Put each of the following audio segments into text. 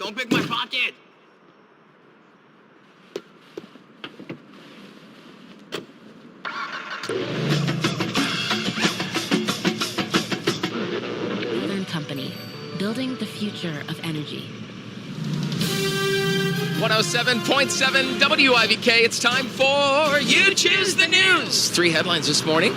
Don't pick my pocket! Northern Company, building the future of energy. 107.7 WIVK. It's time for You Choose the News. 3 headlines this morning.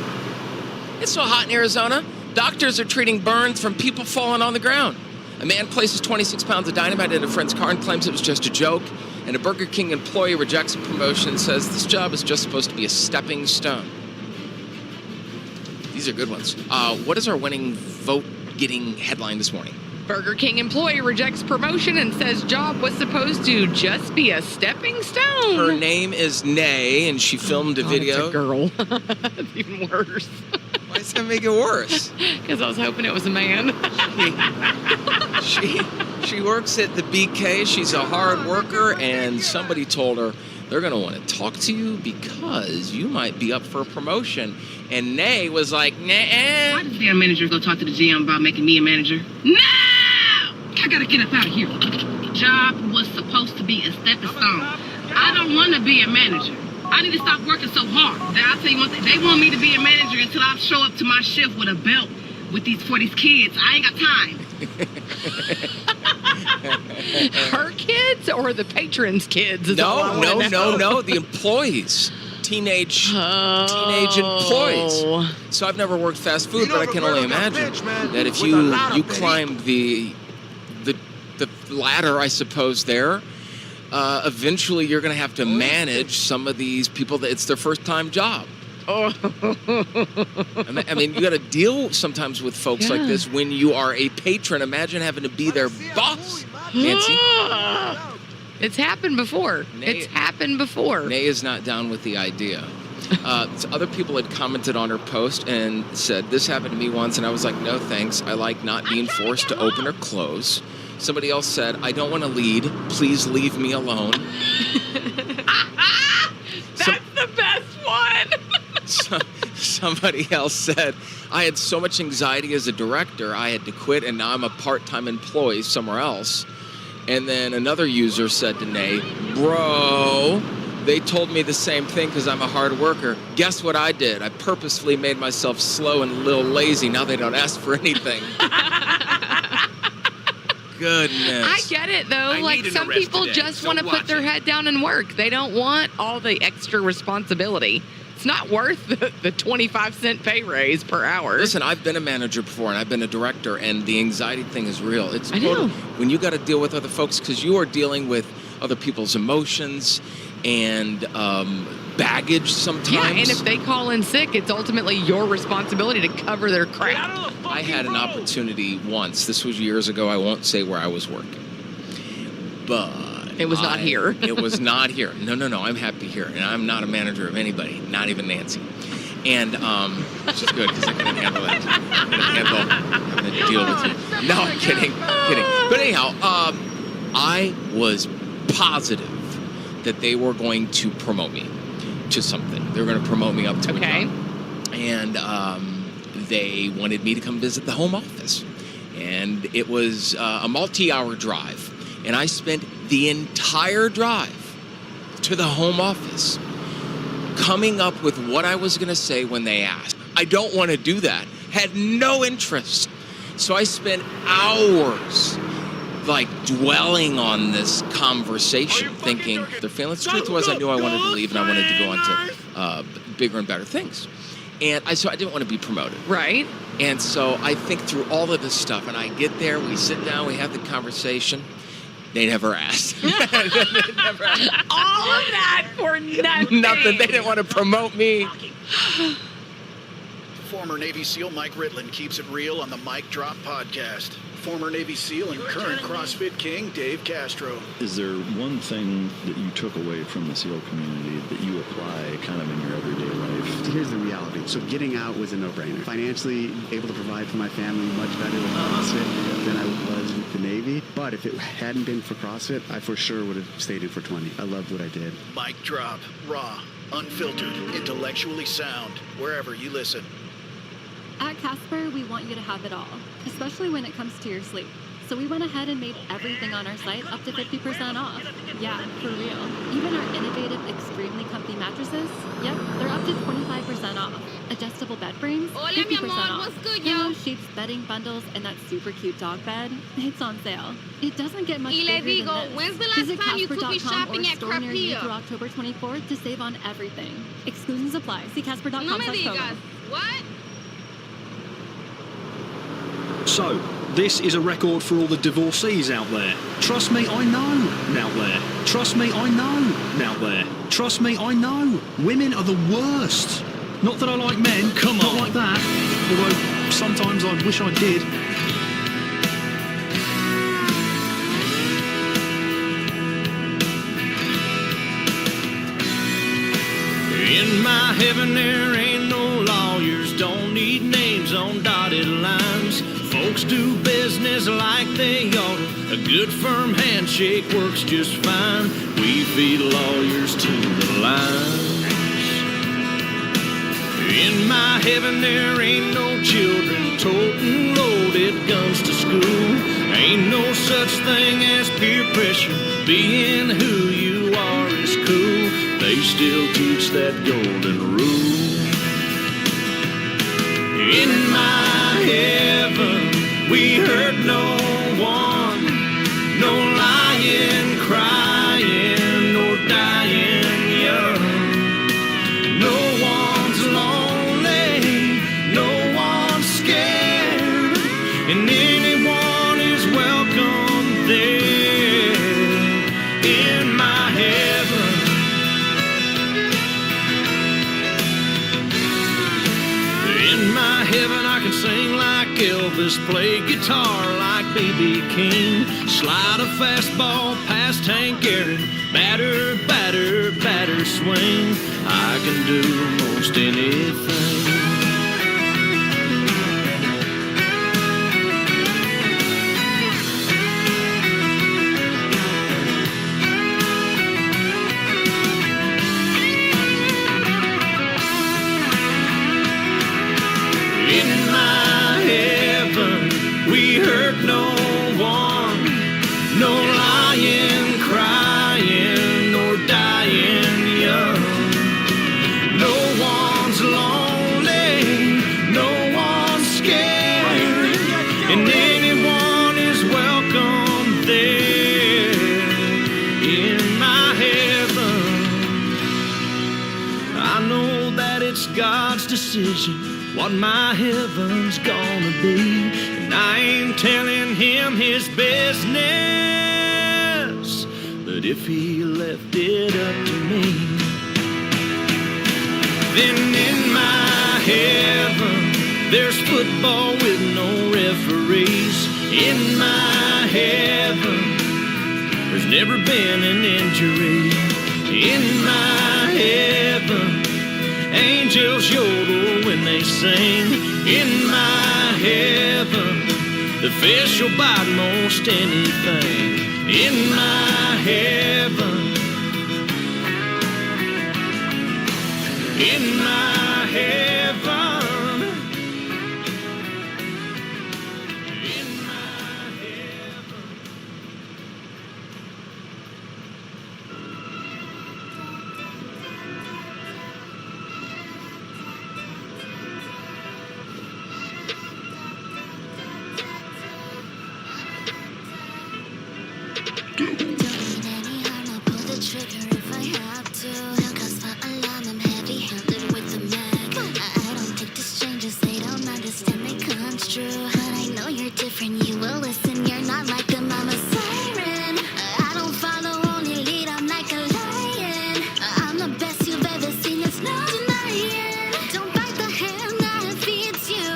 It's so hot in Arizona. Doctors are treating burns from people falling on the ground. A man places 26 pounds of dynamite in a friend's car and claims it was just a joke. And a Burger King employee rejects a promotion and says this job is just supposed to be a stepping stone. These are good ones. What is our winning vote-getting headline this morning? Burger King employee rejects promotion and says job was supposed to just be a stepping stone. Her name is Nay, and she filmed a video. It's a girl. That's even worse. Why does that make it worse? Because I was hoping it was a man. She works at the BK. She's a hard worker, and somebody told her they're going to want to talk to you because you might be up for a promotion. And Nay was like, nah. Why does their manager go talk to the GM about making me a manager? No! I gotta get up out of here. Job was supposed to be a stepping stone. I don't want to be a manager. I need to stop working so hard. I'll tell you one thing. They want me to be a manager until I show up to my shift with a belt for these kids. I ain't got time. Her kids or the patrons' kids? No. The employees. Teenage employees. So I've never worked fast food, but I can only imagine that if you climbed the ladder, I suppose, there, eventually you're going to have to manage some of these people that it's their first time job. I mean, you got to deal sometimes with folks like this when you are a patron. Imagine having to be their boss, Nancy. It's happened before. Nay is not down with the idea. Other people had commented on her post and said, this happened to me once, and I was like, no thanks. I like not being forced to open or close. Somebody else said, I don't want to lead. Please leave me alone. That's the best one. Somebody else said, I had so much anxiety as a director, I had to quit, and now I'm a part-time employee somewhere else. And then another user said to Nay, bro, they told me the same thing because I'm a hard worker. Guess what I did? I purposefully made myself slow and a little lazy. Now they don't ask for anything. Goodness. I get it, though. Like, some people just want to put their head down and work. They don't want all the extra responsibility. It's not worth the 25-cent pay raise per hour. Listen, I've been a manager before, and I've been a director, and the anxiety thing is real. It's I know. When you got to deal with other folks, because you are dealing with other people's emotions and baggage sometimes. Yeah, and if they call in sick, it's ultimately your responsibility to cover their crap. I had an opportunity once. This was years ago. I won't say where I was working. But it was not here. It was not here. No. I'm happy here. And I'm not a manager of anybody, not even Nancy. And, which is good because I couldn't handle that. I couldn't handle having to deal with you. No, I'm kidding. But anyhow, I was positive that they were going to promote me to something. They were going to promote me up to a job. And they wanted me to come visit the home office. And it was a multi-hour drive. And I spent the entire drive to the home office coming up with what I was going to say when they asked. I don't want to do that. Had no interest. So I spent hours like dwelling on this conversation, thinking the truth was I knew I wanted to leave and I wanted to go on to bigger and better things. And so I didn't want to be promoted. Right. And so I think through all of this stuff, and I get there, we sit down, we have the conversation. They never asked. All of that for nothing. Nothing. They didn't want to promote me. Former Navy SEAL Mike Ritland keeps it real on the Mike Drop podcast. Former Navy SEAL and current CrossFit King Dave Castro. Is there one thing that you took away from the SEAL community that you apply kind of in your everyday life? Here's the reality. So getting out was a no-brainer. Financially able to provide for my family much better with CrossFit than I was with the Navy. But if it hadn't been for CrossFit, I for sure would have stayed in for 20. I loved what I did. Mike Drop. Raw. Unfiltered. Intellectually sound. Wherever you listen. At Casper, we want you to have it all, especially when it comes to your sleep. So we went ahead and made everything on our site up to 50% off. Yeah, for real. Even our innovative, extremely comfy mattresses, yep, they're up to 25% off. Adjustable bed frames, 50% off. What's good, Pillows, y'all? sheets, bedding bundles, and that super cute dog bed, it's on sale. It doesn't get much Y le bigger digo, than this. when's the last Visit time you took me Casper.com shopping or at store near you Crapia? through October 24th to save on everything. Exclusions apply. See No Casper.com/promo. me digas. What? So, this is a record for all the divorcees out there. Trust me, I know. Out there. Trust me, I know. Out there. Trust me, I know. Women are the worst. Not that I like men. Come on. Not like that. Although, sometimes I wish I did. In my heaven there ain't no lawyers, don't need names on dotted lines. Folks do business like they ought. A good firm handshake works just fine. We feed lawyers to the lines. In my heaven there ain't no children toting loaded guns to school. Ain't no such thing as peer pressure. Being who you are is cool. They still teach that golden rule. In my heaven, we hurt no one, no lying, crying, or dying young. No one's lonely, no one's scared, and anyone is welcome there. In my heaven. In my heaven I can sing like Elvis, play guitar like B.B. King, slide a fastball past Hank Aaron, batter, batter, batter, swing. I can do most anything. In my heaven, we hurt no one, no lying, crying, or dying young. No one's lonely, no one's scared, and anyone is welcome there. In my heaven, I know that it's God's decision what my heaven's gonna be, and I ain't telling him his business, but if he left it up to me, then in my heaven there's football with no referees. In my heaven there's never been an injury. In my heaven angels yodel when they sing. In my heaven, the fish will bite most anything. In my heaven, in my heaven, in my heaven. Different, you will listen. You're not like them. I'm a siren. I don't follow, only lead. I'm like a lion. I'm the best you've ever seen. There's no denying. Don't bite the hand that feeds you.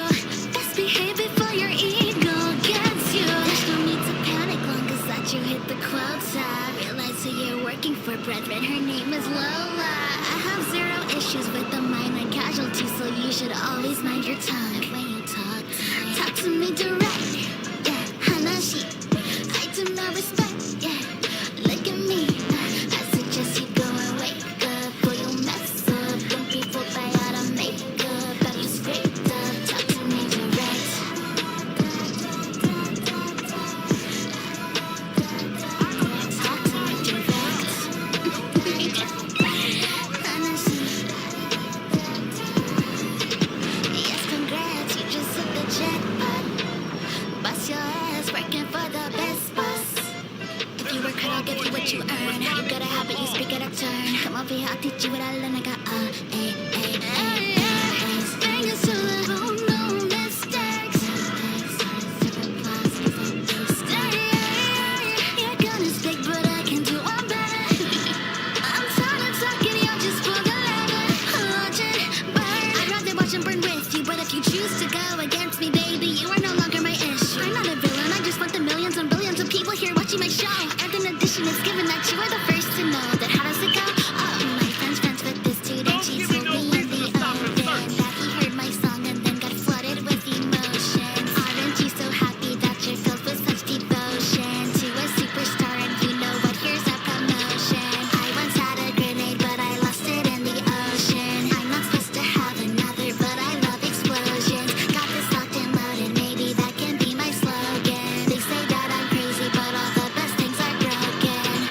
Best behave before your ego gets you. There's no need to panic long as that you hit the quota. Realize who you're working for, brethren. Her name is Lola. I have zero issues with the minor casualty, so you should always mind your tongue when you talk. Talk to me direct. Hanashi, I do not respect, yeah. Look at me, I suggest you go and wake up, or you'll mess up. When people buy out of makeup, have you scraped up? Talk to me direct. it's given that you were the first to know that. How does it go? Oh, my friend's friends with this dude and she told me in the open that he heard my song and then got flooded with emotions. Aren't you so happy that you're filled with such devotion to a superstar and you know what? Here's a promotion. I once had a grenade but I lost it in the ocean. I'm not supposed to have another but I love explosions. Got this locked and loaded, maybe that can be my slogan. They say that I'm crazy but all the best things are broken.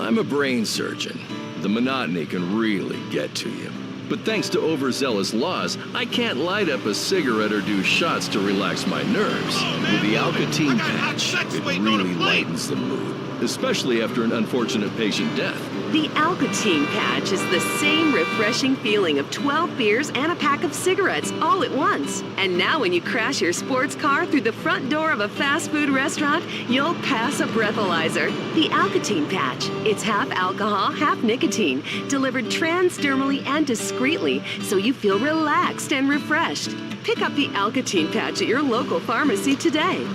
I'm a brain surgeon. The monotony can really get to you. But thanks to overzealous laws, I can't light up a cigarette or do shots to relax my nerves. With the Alcatine patch, it really lightens the mood, especially after an unfortunate patient death. The Alcatine patch is the same refreshing feeling of 12 beers and a pack of cigarettes all at once. And now when you crash your sports car through the front door of a fast food restaurant, you'll pass a breathalyzer. The Alcatine patch. It's half alcohol, half nicotine, delivered transdermally and discreetly so you feel relaxed and refreshed. Pick up the Alcatine patch at your local pharmacy today.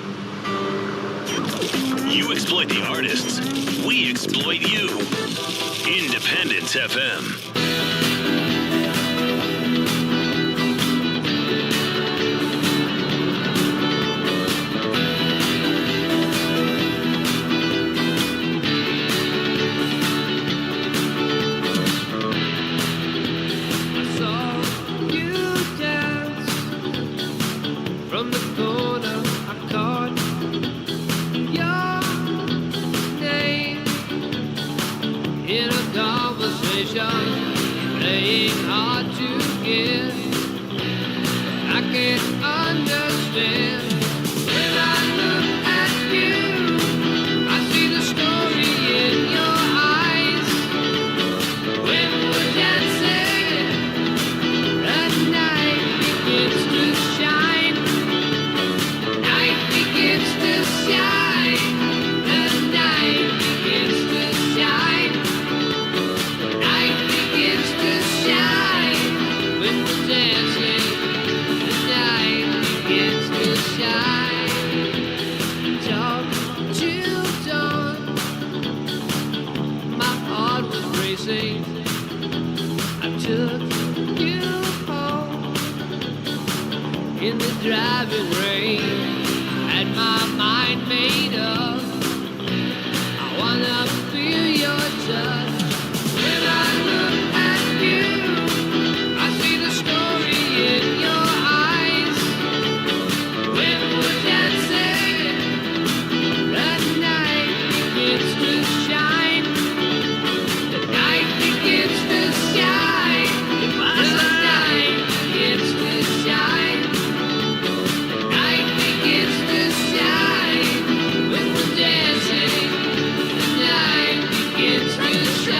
You exploit the artists. We exploit you. Independence FM. From the corner, I caught your name in a conversation, playing hard to get. I can't understand when I look at you. I see the story in your eyes. When we're dancing, the night begins to shine. Night begins to shine. The night begins to shine. Night begins to shine. When we're dancing, the night begins to shine. Talk till dawn. My heart was racing. I took you home in the driving rain. Had my mind made up. I wanna feel your touch. When I look at you, I see the story in your eyes. When we're dancing, the night begins to shine. The night begins to shine. The night begins to shine. The night begins to shine. When we're dancing, the night begins to shine.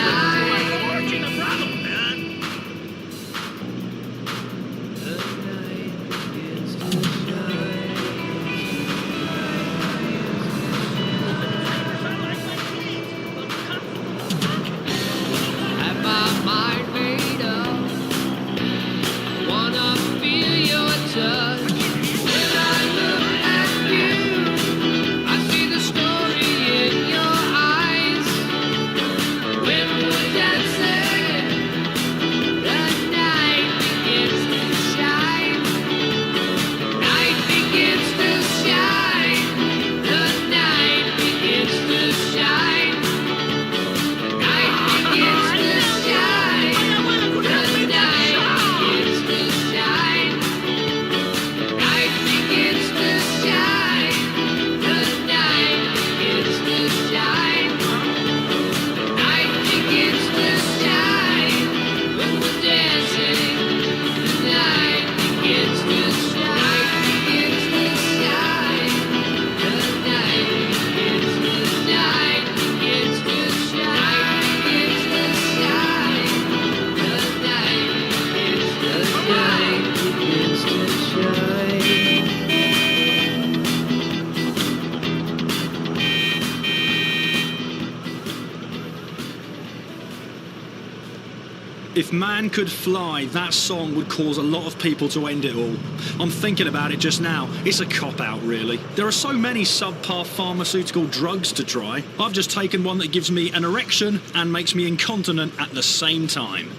If Man Could Fly, that song would cause a lot of people to end it all. I'm thinking about it just now. It's a cop-out, really. There are so many subpar pharmaceutical drugs to try. I've just taken one that gives me an erection and makes me incontinent at the same time.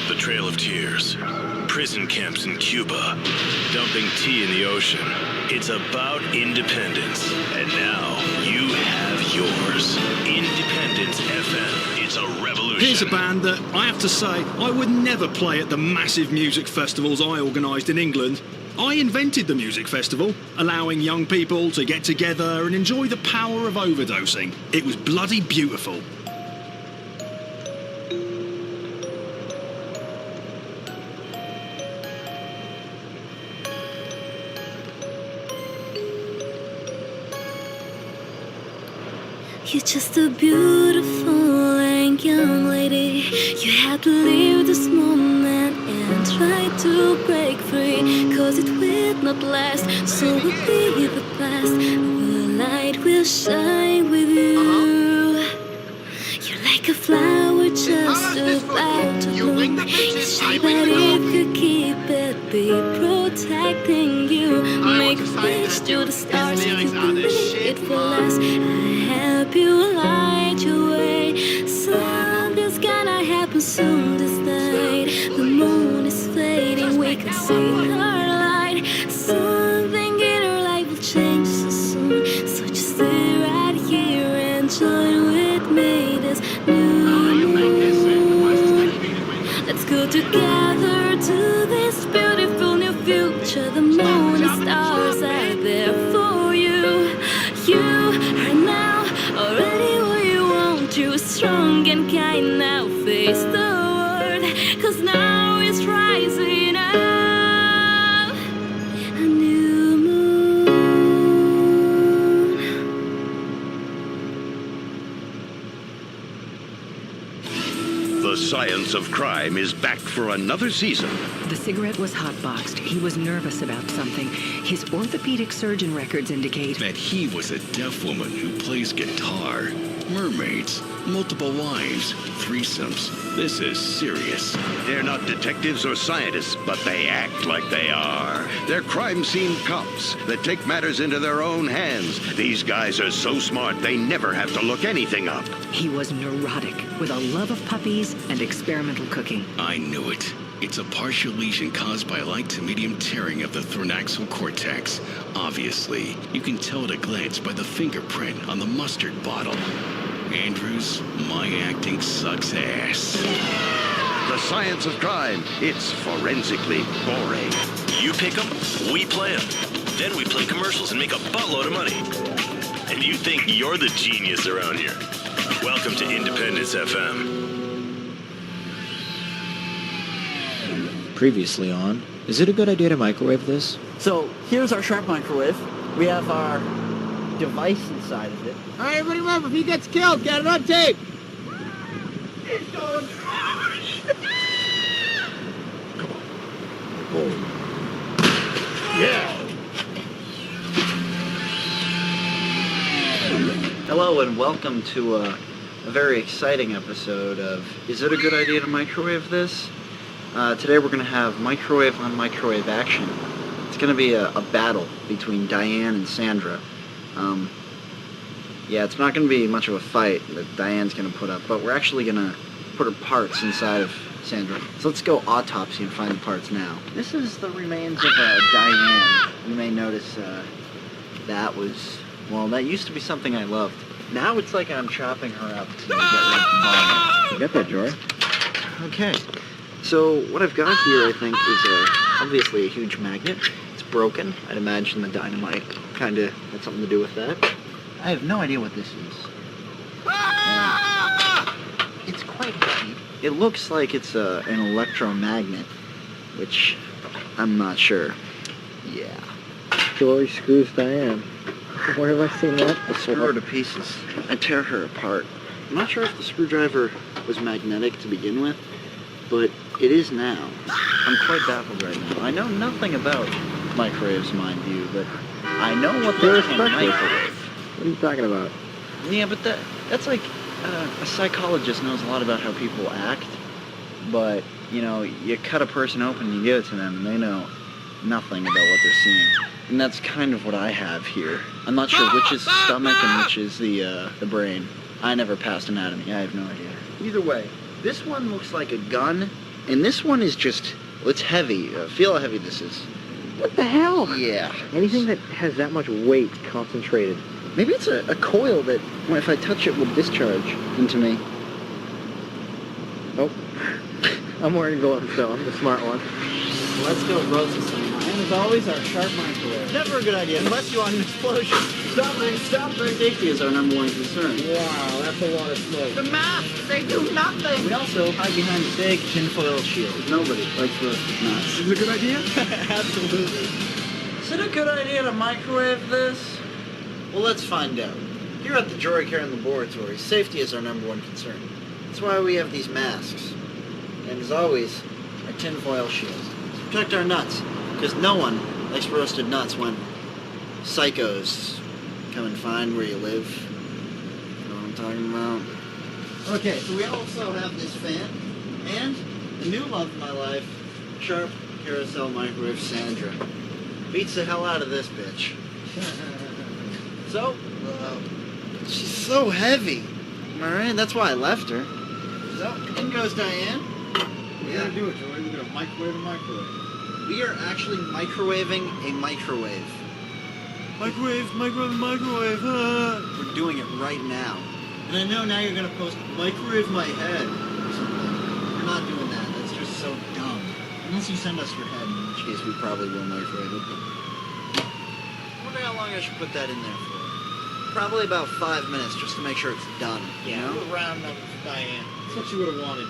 The Trail of Tears. Prison camps in Cuba. Dumping tea in the ocean. It's about independence. And now you have yours. Independence FM. It's a revolution. Here's a band that, I have to say, I would never play at the massive music festivals I organised in England. I invented the music festival, allowing young people to get together and enjoy the power of overdosing. It was bloody beautiful. You're just a beautiful and young lady. You had to leave this moment and try to break free, 'cause it will not last, so we'll be the past. The light will shine with you. You're like a flower just about to bloom. Say that if you keep it, be protecting you. Make a wish to the stars, you can make it for last. I help you light your way. Something's gonna happen soon this night. The moon is fading, we can see her light. Something in her life will change so soon. So just stay right here and join with me this new moon. Let's go together to this beautiful new future. The moon and stars are there for you. You are now already where you want to. Strong and kind, now face the world, 'cause now it's rising up. A new moon. The Science of Crime is back for another season. The cigarette was hotboxed. He was nervous about something. His orthopedic surgeon records indicate that he was a deaf woman who plays guitar. Mermaids, multiple wives, threesomes. This is serious. They're not detectives or scientists, but they act like they are. They're crime scene cops that take matters into their own hands. These guys are so smart, they never have to look anything up. he was neurotic, with a love of puppies and experimental cooking. I knew it. It's a partial lesion caused by light to medium tearing of the thoraxal cortex. Obviously, you can tell at a glance by the fingerprint on the mustard bottle. Andrews, my acting sucks ass. The Science of Crime. It's forensically boring. You pick them, we play them. Then we play commercials and make a buttload of money. And you think you're the genius around here. Welcome to Independence FM. Previously on, is it a good idea to microwave this? So here's our shrimp microwave. We have our device inside of it. All right, everybody remember, if he gets killed, get it on tape. Yeah. Hello and welcome to a very exciting episode of Is It a Good Idea to Microwave This? Today we're going to have microwave on microwave action. It's going to be a battle between Diane and Sandra. Yeah, it's not going to be much of a fight that Diane's going to put up, but we're actually going to put her parts inside of Sandra. So let's go autopsy and find the parts now. This is the remains of Diane. You may notice that was, well, that used to be something I loved. Now it's like I'm chopping her up to get rid of the body. Get that, Joy. Okay. So what I've got here, I think, is obviously a huge magnet. It's broken. I'd imagine the dynamite kind of had something to do with that. I have no idea what this is. It's quite heavy. It looks like it's an electromagnet, which I'm not sure. Yeah. Joy screws Diane. Where have I seen that? I screw her to pieces. I tear her apart. I'm not sure if the screwdriver was magnetic to begin with, but it is now. I'm quite baffled right now. I know nothing about microwaves, mind you, but I know what they can microwave. What are you talking about? Yeah, but that's like a psychologist knows a lot about how people act. but, you know, you cut a person open and you give it to them, and they know nothing about what they're seeing. And that's kind of what I have here. I'm not sure which is stomach and which is the brain. I never passed anatomy. I have no idea. Either way, this one looks like a gun, and this one is just, well, it's heavy. Feel how heavy this is. What the hell? Yeah. Anything that has that much weight concentrated. Maybe it's a coil that, if I touch it, will discharge into me. Oh. I'm wearing gloves, so I'm the smart one. Let's go roast this thing. And as always, our sharp microwave. Never a good idea, unless you want an explosion. Stop it. Safety is our number one concern. Wow, that's a lot of smoke. The masks, they do nothing. We also hide behind a big tinfoil shield. Nobody likes roasted nuts. Is it a good idea? Absolutely. Is it a good idea to microwave this? Well, let's find out. Here at the Jory Caron Laboratory, safety is our number one concern. That's why we have these masks. And as always, our tinfoil shields. To protect our nuts. Because no one likes roasted nuts when psychos come and find where you live. You know what I'm talking about? Okay, so we also have this fan. And the new love of my life, Sharp Carousel Microwave Sandra. Beats the hell out of this bitch. So, she's so heavy. Alright, that's why I left her. So, in goes Diane. We're gonna do it, Joey. We're gonna microwave a microwave. We are actually microwaving a microwave. Microwave. We're doing it right now. And I know now you're gonna post microwave my head or something. We're not doing that. That's just so dumb. Unless you send us your head, in which case we probably will microwave it. I wonder how long I should put that in there for. Probably about 5 minutes, just to make sure it's done. Yeah, you know? we'll round numbers for Diane. That's what you would have wanted.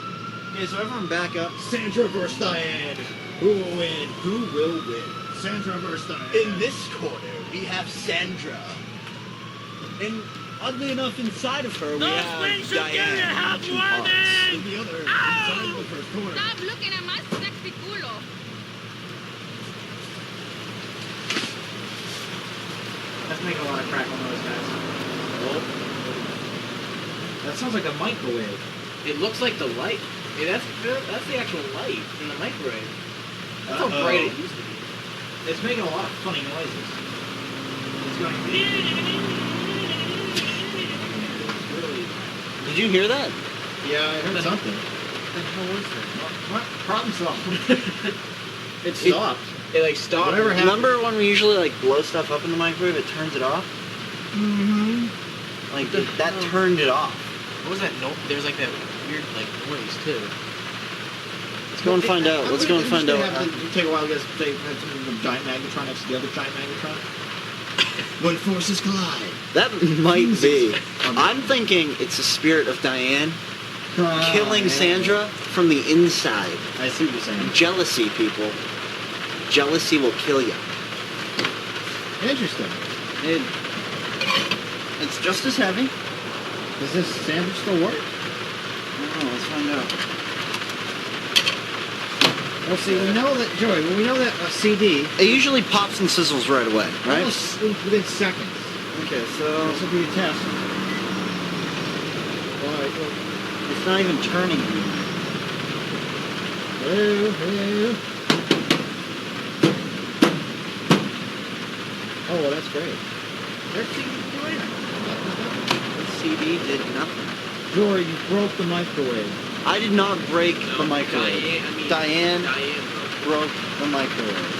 Okay, so everyone back up. Sandra versus Diane. Who will win? Who will win? Sandra versus Diane. In this corner, we have Sandra. And oddly enough, inside of her, we have Diane. Two hearts. In the other, inside the first corner. Stop looking at my sexy culo. Let's make a lot of crack on those guys. Oh. That sounds like a microwave. It looks like the light. Yeah, that's the actual light in the microwave. That's how bright it used to be. It's making a lot of funny noises. It's going. Did you hear that? Yeah, I heard something. What the hell was that? What? Problem solved. It stopped. It like stopped. Whatever happened. Remember when we usually like blow stuff up in the microwave? It turns it off. Like that turned it off. What was that note? There's like that weird like noise too. Let's go and find out. Let's go and find out. It'll take a while to get the giant magnetron next to the other giant magnetron. When forces collide. That might be. I'm thinking it's the spirit of Diane killing Sandra from the inside. I see what you're saying. Jealousy, people. Jealousy will kill you. Interesting. It's just as heavy. Does this sandwich still work? I don't know. Let's find out. Well, see, we know that, Joey, we know that a CD... It usually pops and sizzles right away, right? Almost within seconds. Okay, so... This will be a test. Alright, well, it's not even turning anymore. Hello. Oh, well, that's great. That CD did anything. The CD did nothing. Jory, you broke the microwave. I did not break the microwave. Diane broke the microwave.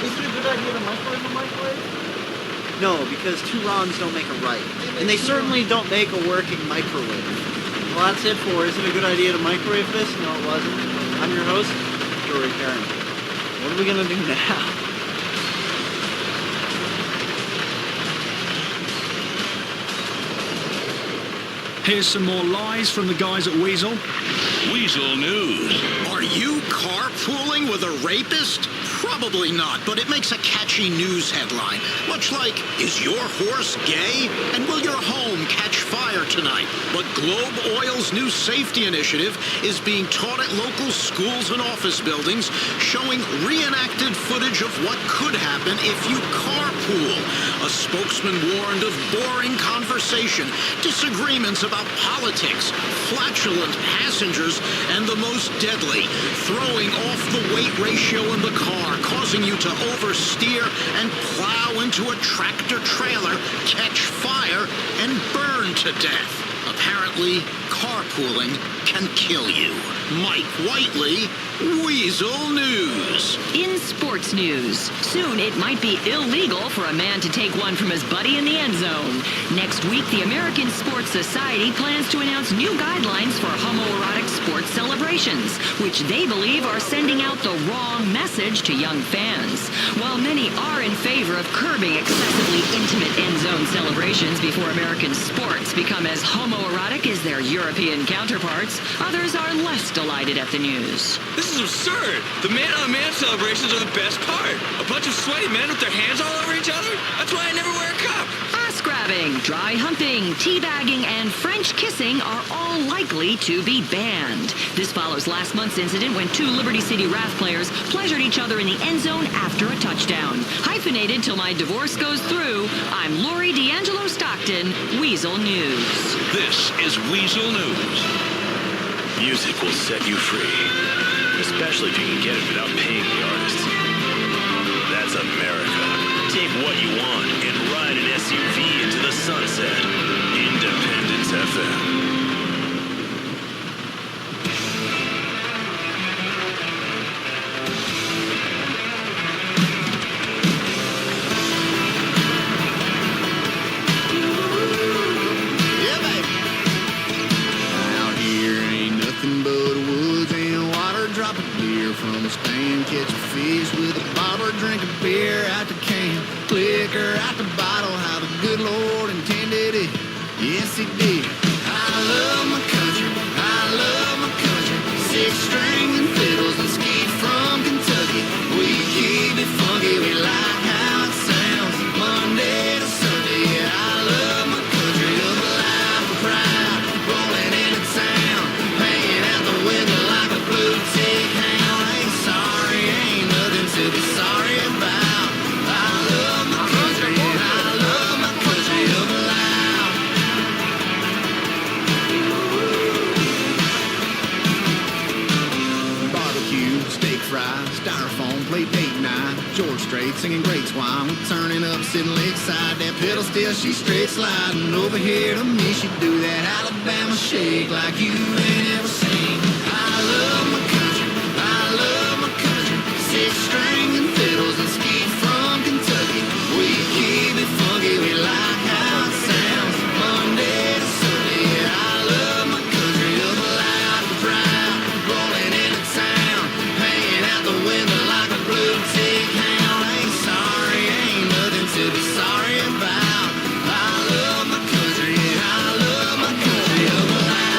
Is it a good idea to microwave the microwave? No, because two wrongs don't make a right. And they certainly don't make a working microwave. Well, that's it for Is It a Good Idea to Microwave This? No, it wasn't. I'm your host, Jory Caron. What are we going to do now? Here's some more lies from the guys at Weasel. Weasel News. Are you carpooling with a rapist? Probably not, but it makes a catchy news headline. Much like, is your horse gay? And will your home catch fire tonight? But Globe Oil's new safety initiative is being taught at local schools and office buildings, showing reenacted footage of what could happen if you carpool. A spokesman warned of boring conversation, disagreements about about politics, flatulent passengers, and the most deadly, throwing off the weight ratio in the car, causing you to oversteer and plow into a tractor-trailer, catch fire, and burn to death. Apparently, carpooling can kill you. Mike Whiteley, Weasel News. In sports news, soon it might be illegal for a man to take one from his buddy in the end zone. Next week, the American Sports Society plans to announce new guidelines for homoerotic sports celebrations, which they believe are sending out the wrong message to young fans. While many are in favor of curbing excessively intimate end zone celebrations before American sports become as homoerotic as their European counterparts, others are less delighted at the news. This is absurd. The man-on-man celebrations are the best part. A bunch of sweaty men with their hands all over each other? That's why I never wear a cup. Ass grabbing, dry humping, teabagging, and French kissing are all likely to be banned. This follows last month's incident when two Liberty City Wrath players pleasured each other in the end zone after a touchdown. Hyphenated till my divorce goes through, I'm Lori D'Angelo Stockton, Weasel News. This is Weasel News. Music will set you free, especially if you can get it without paying the artist. That's America. Take what you want and ride an SUV into the sunset. Independence FM. From a stand, catch a fish with a bobber, drink a beer out the can, liquor out the bottle, how the good Lord intended it. Yes, He did. I love my country, I love my country. Six string and fiddles and skeet from Kentucky. We keep it funky, we like how it sounds. Monday to Sunday, yeah, I love my country. Of a life of pride, rolling into town, hanging out the window like a blue tick hound. To be sorry about. I love my country, I love my country of loud. Barbecue, steak fry, styrofoam, plate date night. George Strait singing great swine. We turning up, sitting lakeside. That pedal still, she straight sliding. Over here to me, she do that Alabama shake like you ain't ever seen. I love my country, I love my country. Six string and fiddles and skeet from Kentucky. We keep it funky, we like how it sounds. Monday to Sunday, yeah, I love my country of loud and proud. Rolling into town, hanging out the window like a blue tick hound. Ain't sorry, ain't nothing to be sorry about. I love my country, I love my country of loud.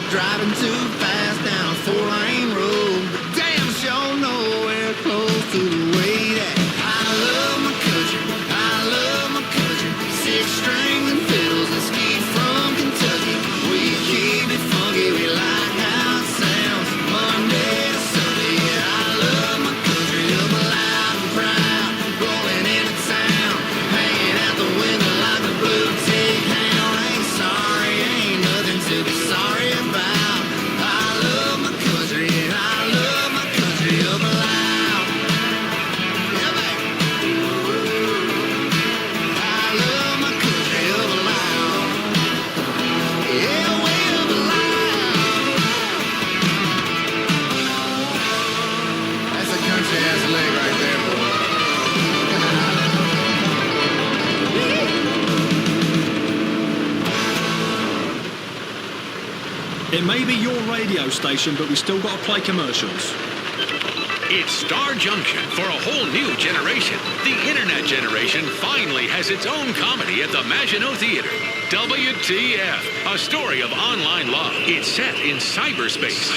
Driving too fast down a four-lane road, but damn sure nowhere close to the way that I love my country, I love my country. Six string and fiddles and skeet from Kentucky. We keep it funky, we like how it sounds. Monday to Sunday, yeah, I love my country of loud and proud. Rolling into town, hanging out the window like a blue tick hound. Ain't sorry, ain't nothing to be sorry about. It may be your radio station, but we still got to play commercials. It's Star Junction for a whole new generation. The internet generation finally has its own comedy at the Maginot Theater. WTF, a story of online love. It's set in cyberspace.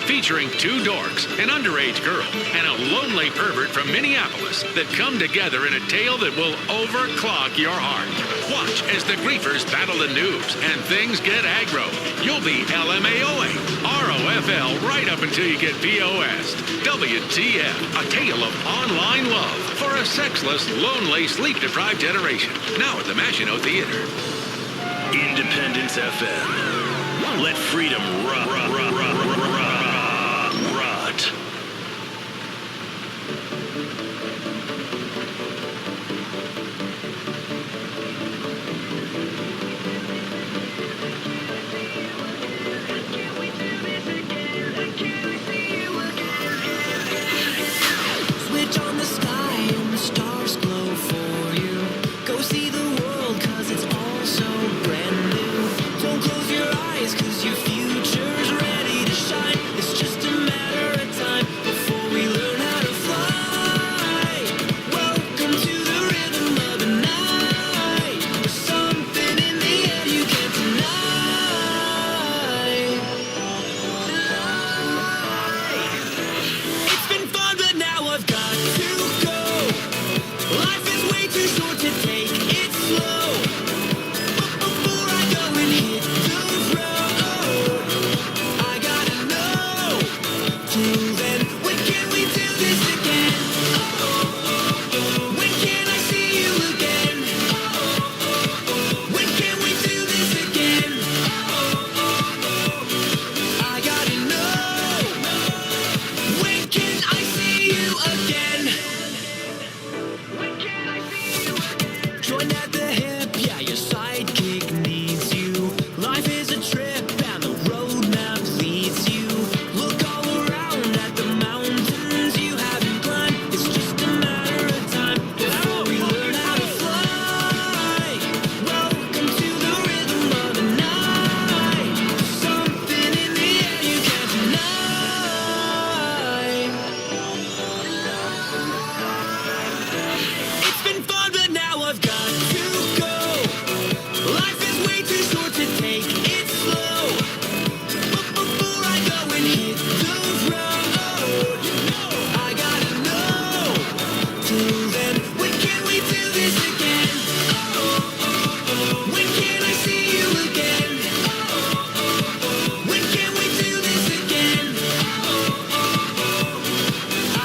Featuring two dorks, an underage girl, and a lonely pervert from Minneapolis that come together in a tale that will overclock your heart. Watch as the griefers battle the noobs and things get aggro. You'll be LMAOing, ROFL right up until you get POS. WTF, a tale of online love for a sexless, lonely, sleep-deprived generation. Now at the Maginot Theater. Independence FM. Let freedom rot. Switch on the sky and the stars glow for you. Go see the world 'cause it's all so brand new. Don't close your eyes 'cause your future's ready to shine. It's just a matter of time before we learn how to fly. Welcome to the rhythm of the night. There's something in the air you can't deny. It's been fun, but now I've got to go. Life is way too short to take it slow. But before I go and hit the road, I gotta know. Till then, when can we do this again? When can I see you again? When can we do this again? I gotta know. When can I see you again? Join at the hip, yeah, your sidekick needs you. Life is a trip and the road map leads you. Look all around at the mountains you haven't climbed. It's just a matter of time before we learn how to fly. Welcome to the rhythm of the night. Something in the air you can't deny. It's been fun, but now I've got to go. Life is way too short to take it slow. But before I go and hit the road, I gotta know. Till then, when can we do this again? When can I see you again? When can we do this again?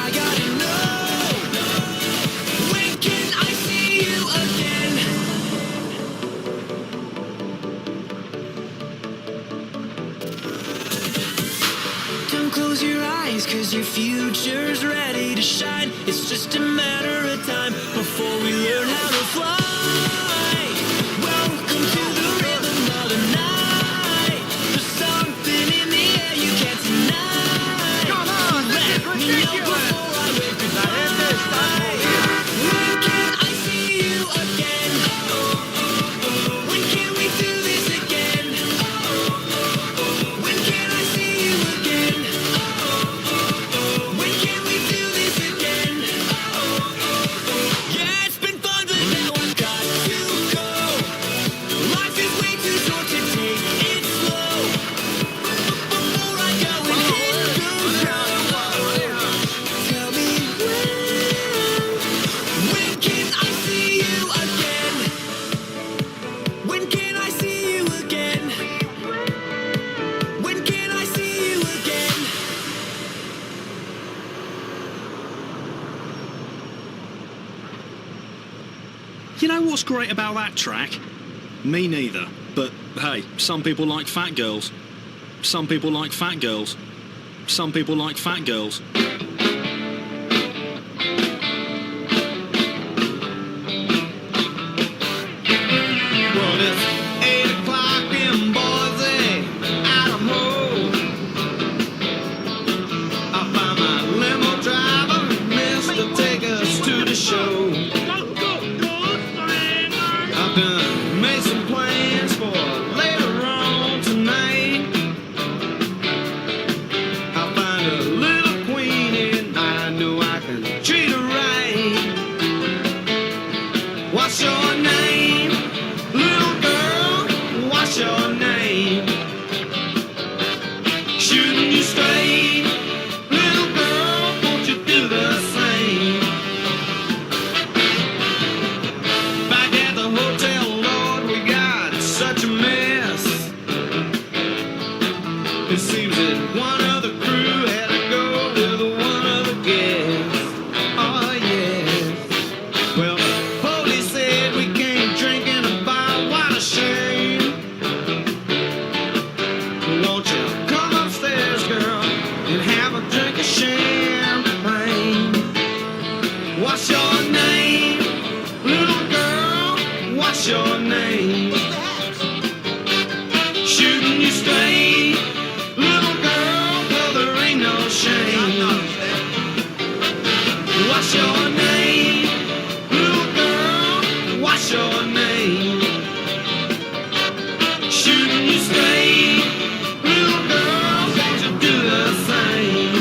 I gotta know. When can I see you again? Don't close your eyes 'cause your future's ready to shine. It's just a matter of time before we learn how to fly. Welcome to the rhythm of the night. There's something in the air you can't deny. Come on, let me know before I wave goodbye. When can I see you again? When can we do this again? When can I see you again? When can we do this again? Yeah, it's been fun, but now I've got to go. Life is way too short to take it slow. Before I go and hit the road, tell me when can I see you again? When can I see you again? When can I see you again? You know what's great about that track? Me neither. But hey, some people like fat girls. Some people like fat girls. Some people like fat girls. Well, it's 8 o'clock in Boise, Idaho. I find my limo driver, Mr. Take us to the show. I've done made some plans for later on tonight. I'll find a little queen seems that one of the crew had to go with one of the guests. Oh yes. Well, the police said we can't drink in a bar. What a shame. Won't you come upstairs, girl, and have a drink of champagne? What's your name, little girl? What's your name? Shooting you straight, little girl, well there ain't no shame. What's your name, little girl? What's your name? Shooting you straight, little girl, won't you do the same?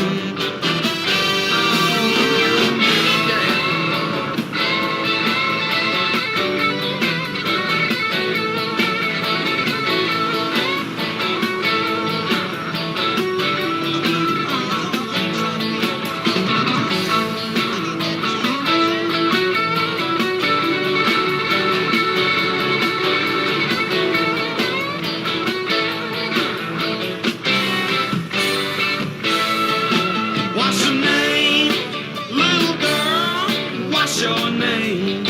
What's your name, little girl? What's your name?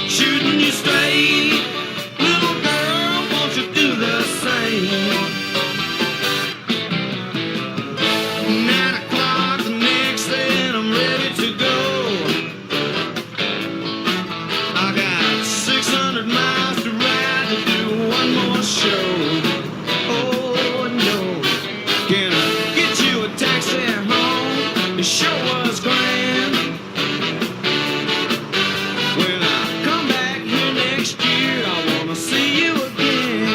Shooting you straight, little girl, won't you do the same? 9 o'clock the next day and I'm ready to go. I got 600 miles to ride to do one more show. Oh no, can I get you a taxi home? It sure was grand. When I come back here next year, I wanna see you again.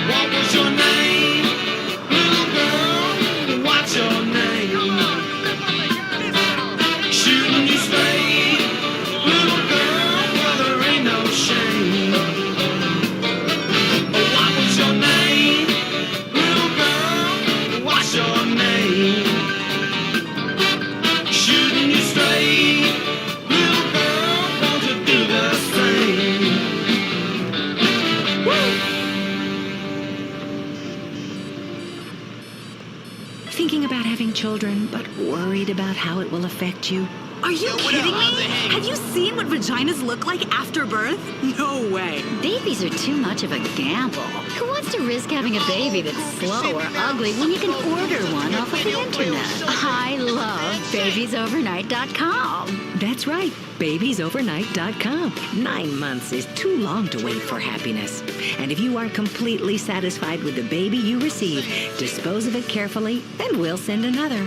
What was your name, little girl? What's your name? Shooting you straight, little girl, well there ain't no shame. What was your name, little girl? What's your name? Shooting you straight, little girl, won't you do the same? Woo! Thinking about having children, but worried about how it will affect you? Are you kidding me? Have you seen what vaginas look like after birth? No way. Babies are too much of a gamble. Who wants to risk having a baby that's slow or ugly when you can order one off of the internet? I love babiesovernight.com. That's right, babiesovernight.com. 9 months is too long to wait for happiness. And if you are completely satisfied with the baby you receive, dispose of it carefully, and we'll send another.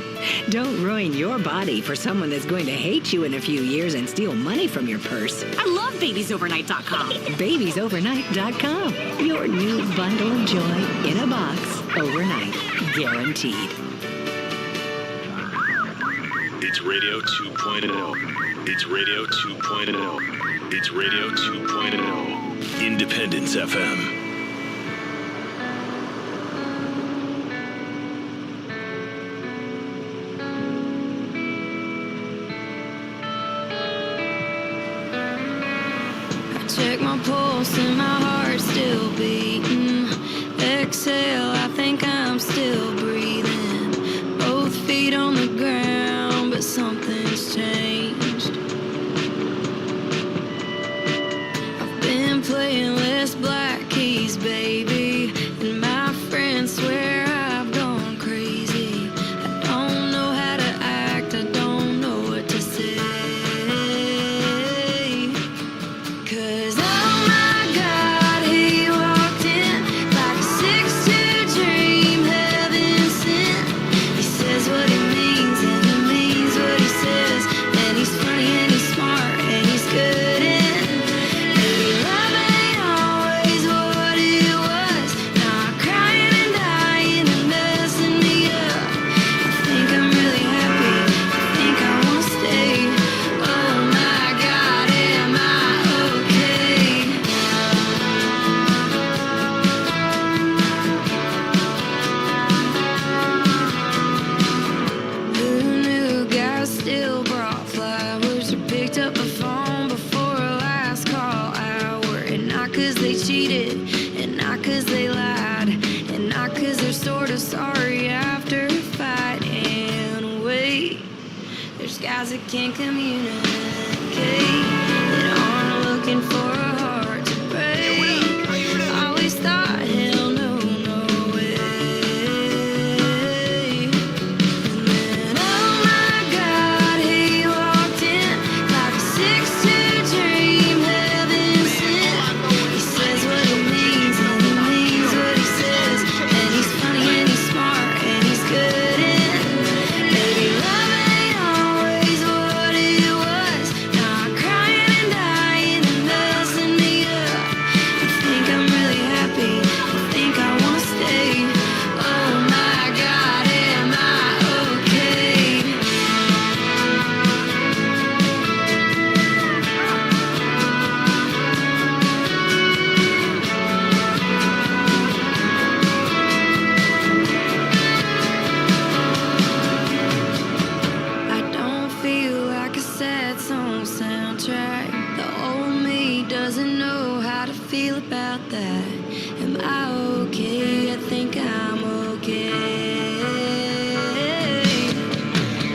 Don't ruin your body for someone that's going to hate you in a few years and steal money from your purse. I love babiesovernight.com. babiesovernight.com. Your new bundle of joy in a box overnight. Guaranteed. It's Radio 2.0. It's Radio 2.0. It's Radio 2.0. Independence FM. Check my pulse and my heart's still beating. Exhale, I think I'm still breathing. Both feet on the ground, but something's changed. I've been playing less black keys, baby, and my friends swear I've gone crazy. I don't know how to act, I don't know what to say. 'Cause oh my God, he walked in like a 6'2" sorry after a fight. And wait, there's guys that can't communicate, that aren't looking for a heart to break. I always thought, hell no, no way. And then, oh my God, he walked in like a 6'2" dream, heaven sent. He says what he means and he means what he says. And he's funny and he's smart and he's good and maybe love ain't always what it was. Now I'm crying and dying and messing me up. I think I'm really happy, I think I wanna stay. Oh my God, am I okay? I don't feel like a sad song soundtrack. The old me doesn't know how to feel about that. Am I okay? I think I'm okay.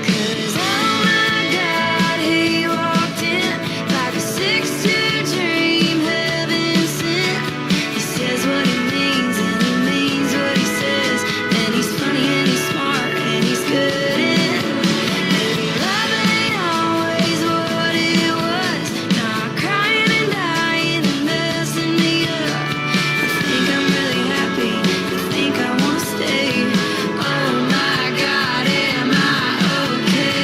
'Cause oh my God, he walked in like a 6'2" dream, heaven sent. He says what he means and he means what he says. And he's funny and he's smart and he's good and maybe love ain't always what it was. Now I'm crying and dying and messing me up. I think I'm really happy, I think I wanna stay. Oh my God, am I okay?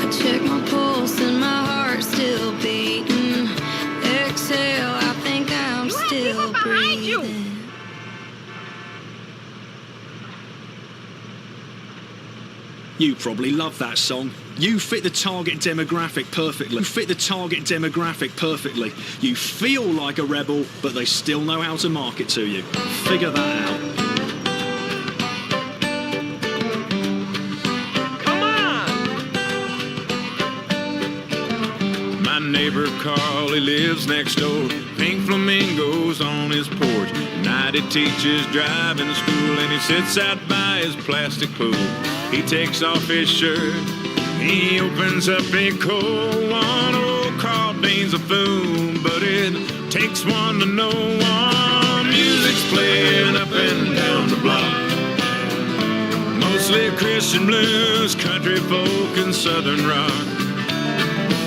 I check my pulse and my heart's still beating. Exhale, I think I'm still breathing. You probably love that song. You fit the target demographic perfectly. You fit the target demographic perfectly. You feel like a rebel, but they still know how to market to you. Figure that out. My neighbor Carl, he lives next door. Pink flamingos on his porch. Night he teaches driving school and he sits out by his plastic pool. He takes off his shirt, he opens up a cold one. Oh, Carl Dean's a fool, but it takes one to know one. Music's playing up and down the block. Mostly Christian blues, country folk, and southern rock.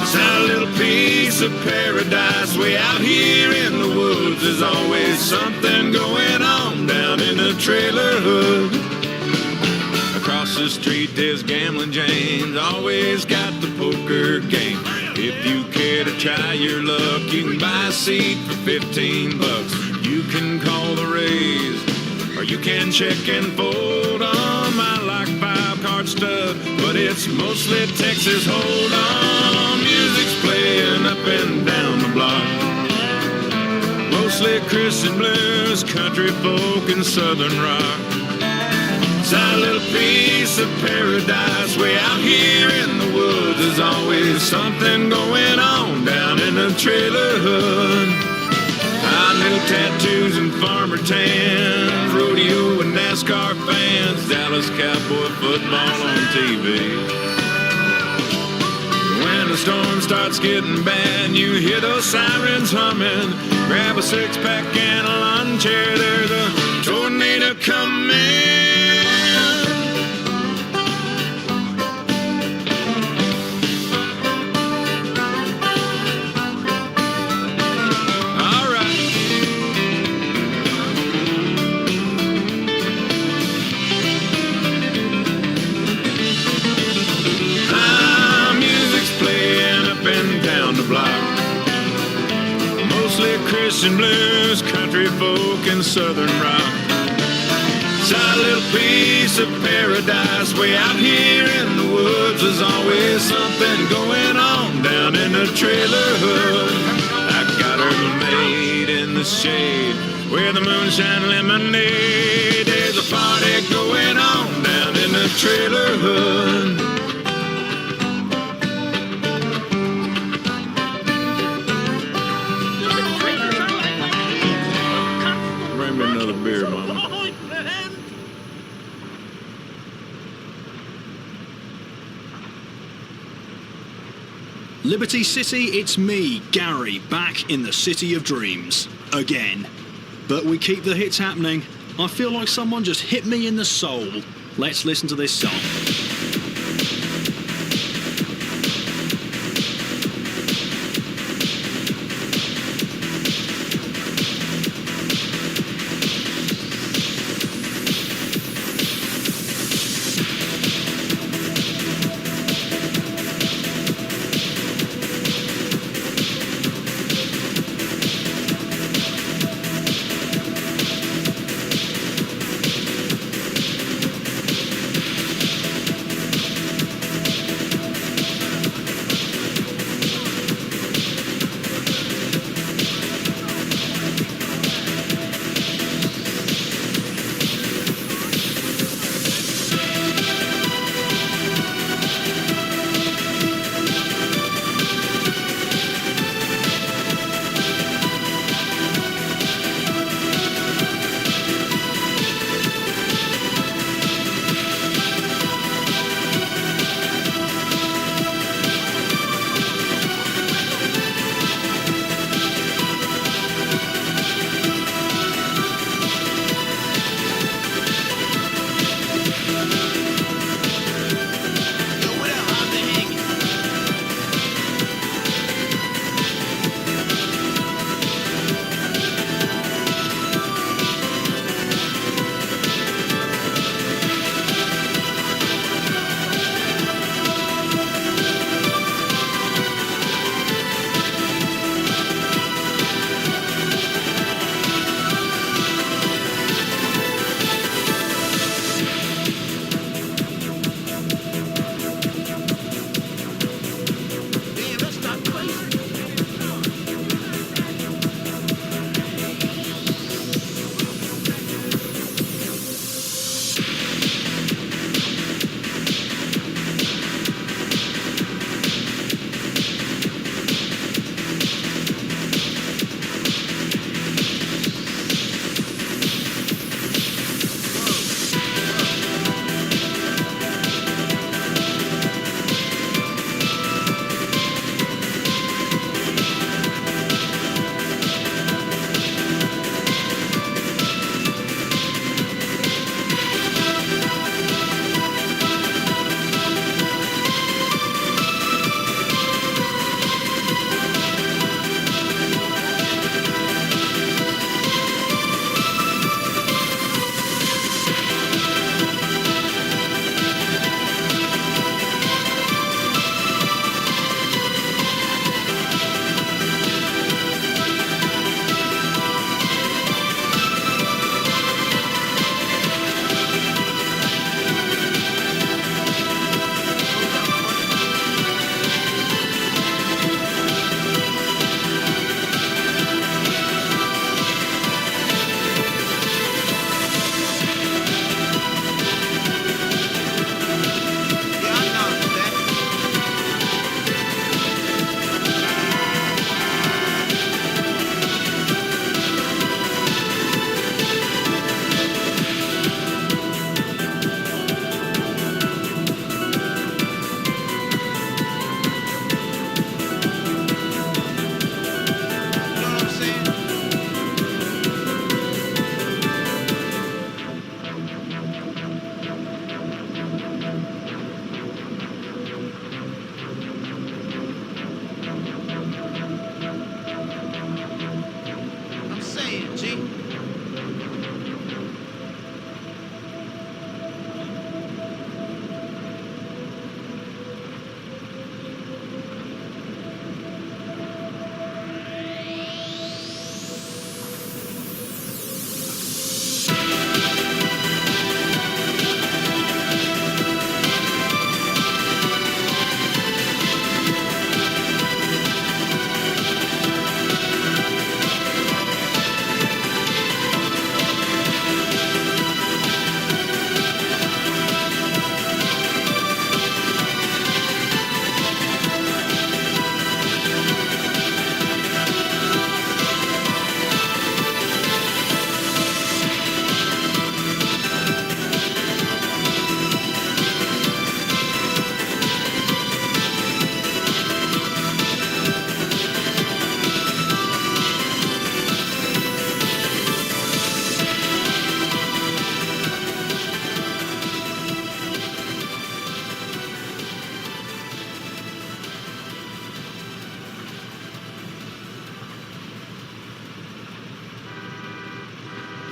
It's our little piece of paradise way out here in the woods. There's always something going on down in the trailer hood. Across the street there's Gambling James, always got the poker game. If you care to try your luck, you can buy a seat for $15. You can call the Rays, or you can check and fold on. I like 5-card stuff, but it's mostly Texas hold on. Music's playing up and down the block. Mostly Christian blues, country folk, and southern rock. It's our little piece of paradise way out here in the woods. There's always something going on down in the trailer hood. Our little tattoos and farmer tans, rodeo and NASCAR fans, Dallas Cowboy football on TV. When the storm starts getting bad, you hear those sirens humming. Grab a six-pack and a lawn chair, there's a tornado coming. Christian blues, country folk, and southern rock. It's our little piece of paradise way out here in the woods. There's always something going on down in the trailer hood. I got her made in the shade where the moonshine lemonade. There's a party trailer hood. Bring me another beer, Mama. Liberty City, it's me, Gary, back in the City of Dreams. Again. But we keep the hits happening. I feel like someone just hit me in the soul. Let's listen to this song.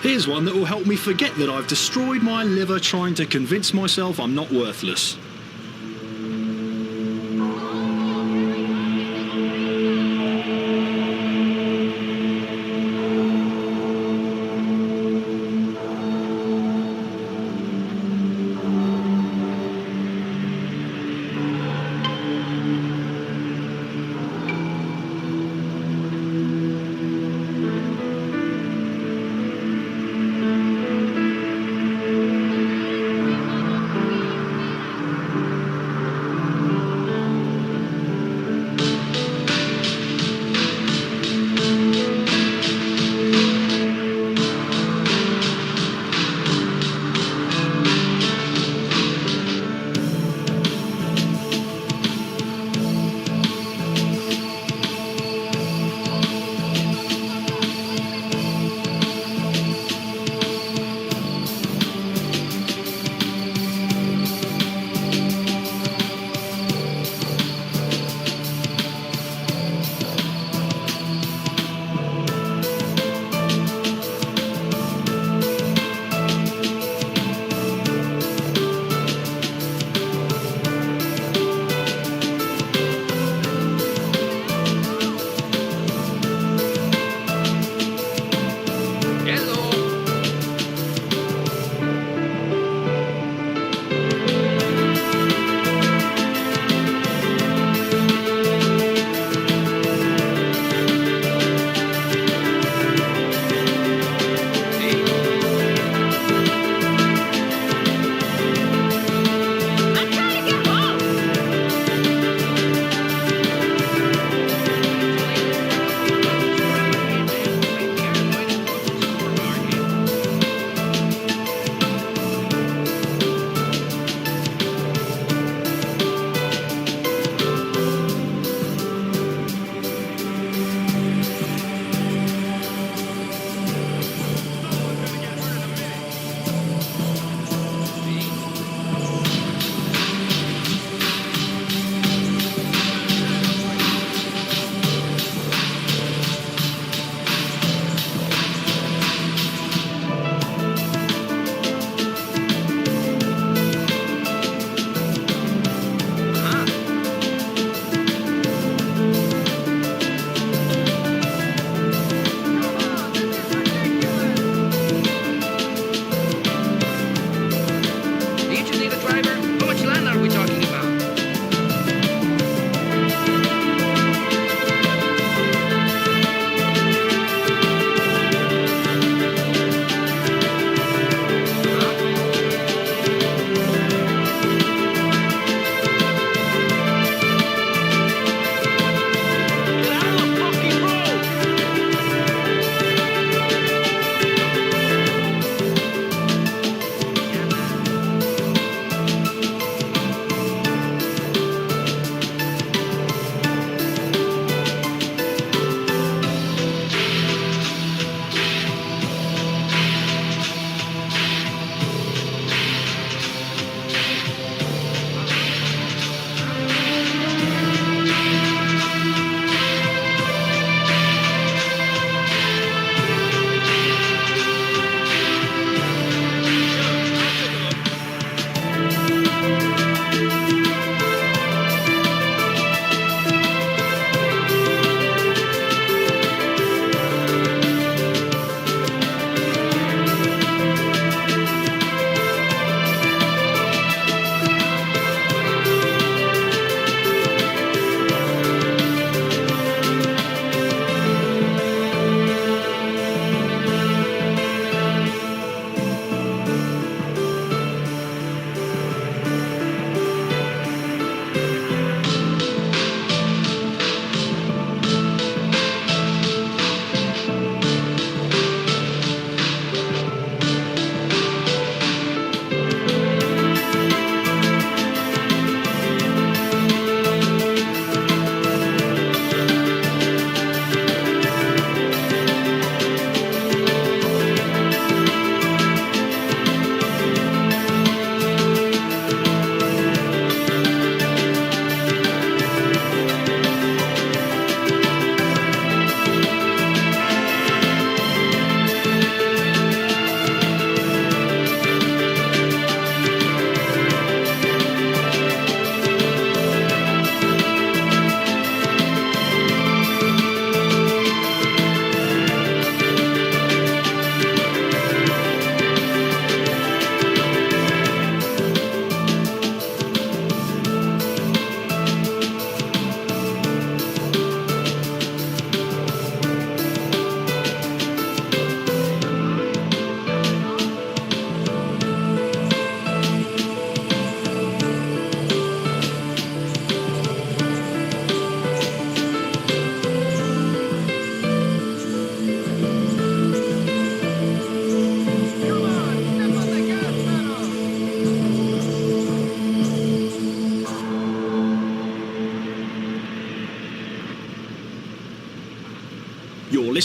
Here's one that will help me forget that I've destroyed my liver trying to convince myself I'm not worthless.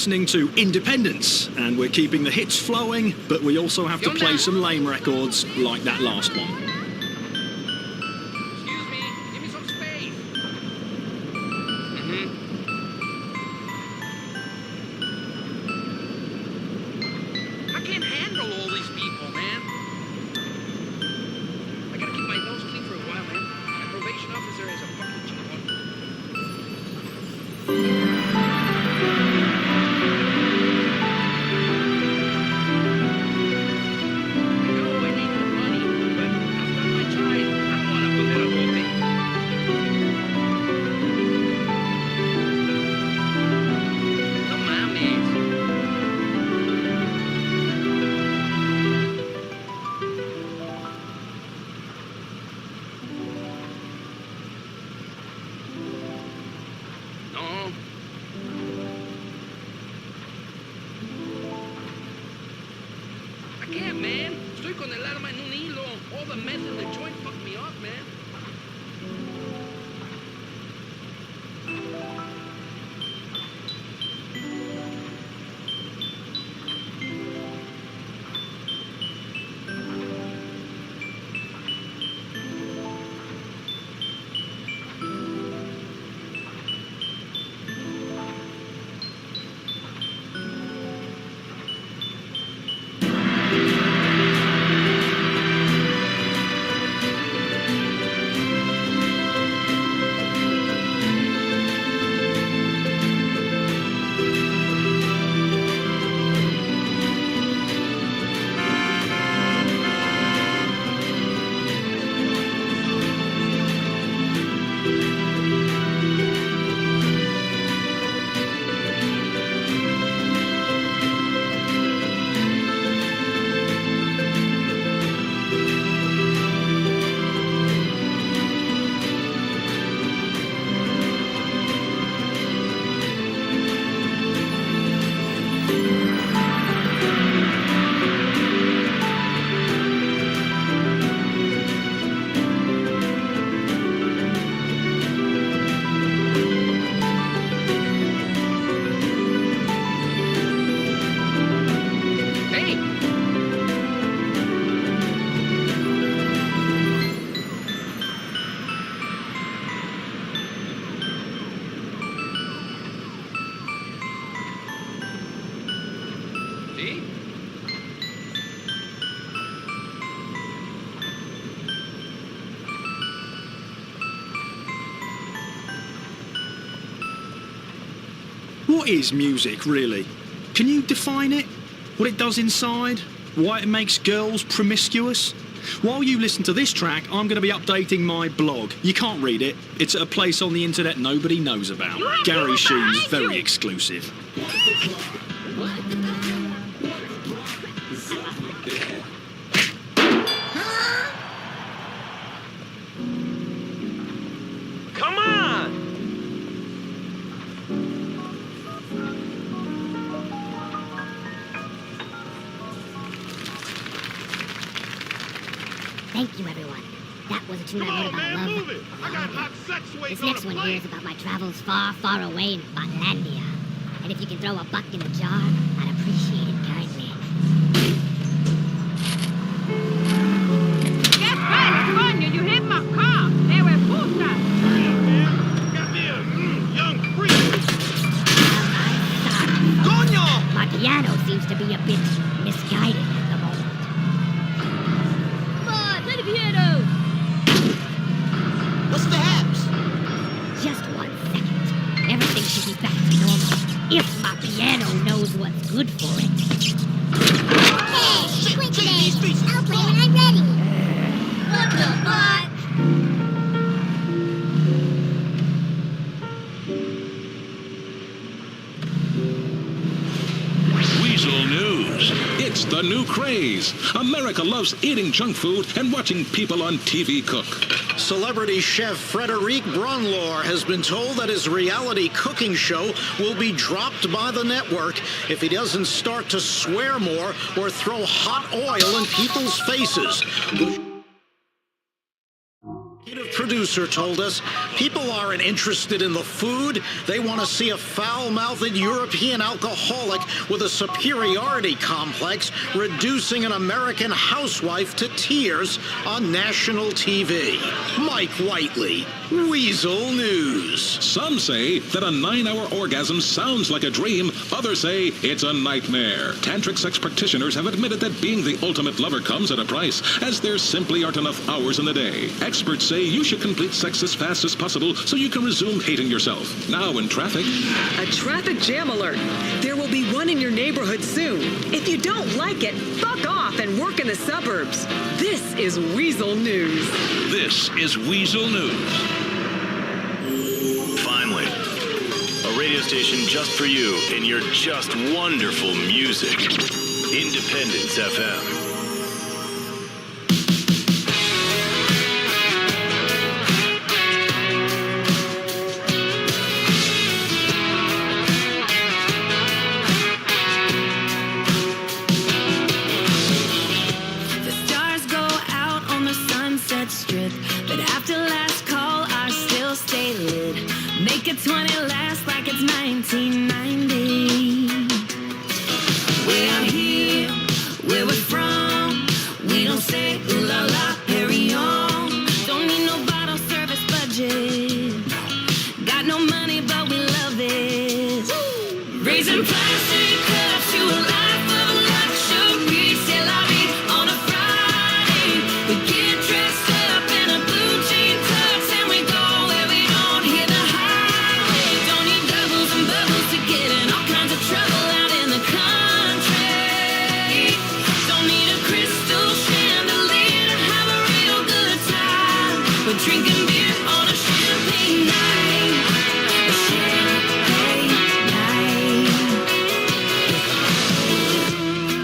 listening to Independence, and we're keeping the hits flowing, but we also have to play some lame records like that last one. Excuse me, give me some space. I can't handle all these people, man. I gotta keep my nose clean for a while, man. My probation officer is a fucking cheap one. I can't, man. Estoy con el arma en un hilo. All the meth in the joint fucked me up, man. What is music, really? Can you define it? What it does inside? Why it makes girls promiscuous? While you listen to this track, I'm going to be updating my blog. You can't read it. It's at a place on the internet nobody knows about. Gary Sheen's very exclusive. Come on! Thank you, everyone. That was a tune I wrote about love. Move it! I got hot sex waiting This on next the one plate. here is about my travels far, far away in Botlandia. And if you can throw a buck in the jar, I'd appreciate it kindly. Get back, Sonia! You hit my car! There were boosters! Got me a young freak! My piano seems to be a bit misguided at the moment. Come on, play the piano! What's the haps? Just 1 second. Everything should be back to normal if my piano knows what's good for it. Hey, quit today. I'll play when I'm ready. What the fuck? Weasel News. It's the new craze. America loves eating junk food and watching people on TV cook. Celebrity chef Frederic Bronlor has been told that his reality cooking show will be dropped by the network if he doesn't start to swear more or throw hot oil in people's faces. executive producer told us people aren't interested in the food. They want to see a foul-mouthed European alcoholic with a superiority complex reducing an American housewife to tears on national TV. Mike Whiteley, Weasel News. Some say that a 9-hour orgasm sounds like a dream. Others say it's a nightmare. Tantric sex practitioners have admitted that being the ultimate lover comes at a price, as there simply aren't enough hours in the day. Experts say you should complete sex as fast as possible so you can resume hating yourself. Now in traffic. A traffic jam alert. There will be one in your neighborhood soon. If you don't like it, fuck off and work in the suburbs. This is Weasel News. This is Weasel News. Finally, a radio station just for you and your just wonderful music. Independence FM. The stars go out on the Sunset Strip, but after last call, I still stay lit. Make it 20 last like it's 1990. Way out here, where we're from, we don't say ooh la la, Perignon. Don't need no bottle service budget. Got no money, but we love it. Raising plastic cups to a life of luxury. C'est la vie on a Friday. We get dressed up in a blue jean tux and we go where we don't hear the highway. Don't need doubles and bubbles to get in all kinds of trouble out in the country. Don't need a crystal chandelier to have a real good time. We're drinking beer on a champagne night. A champagne night.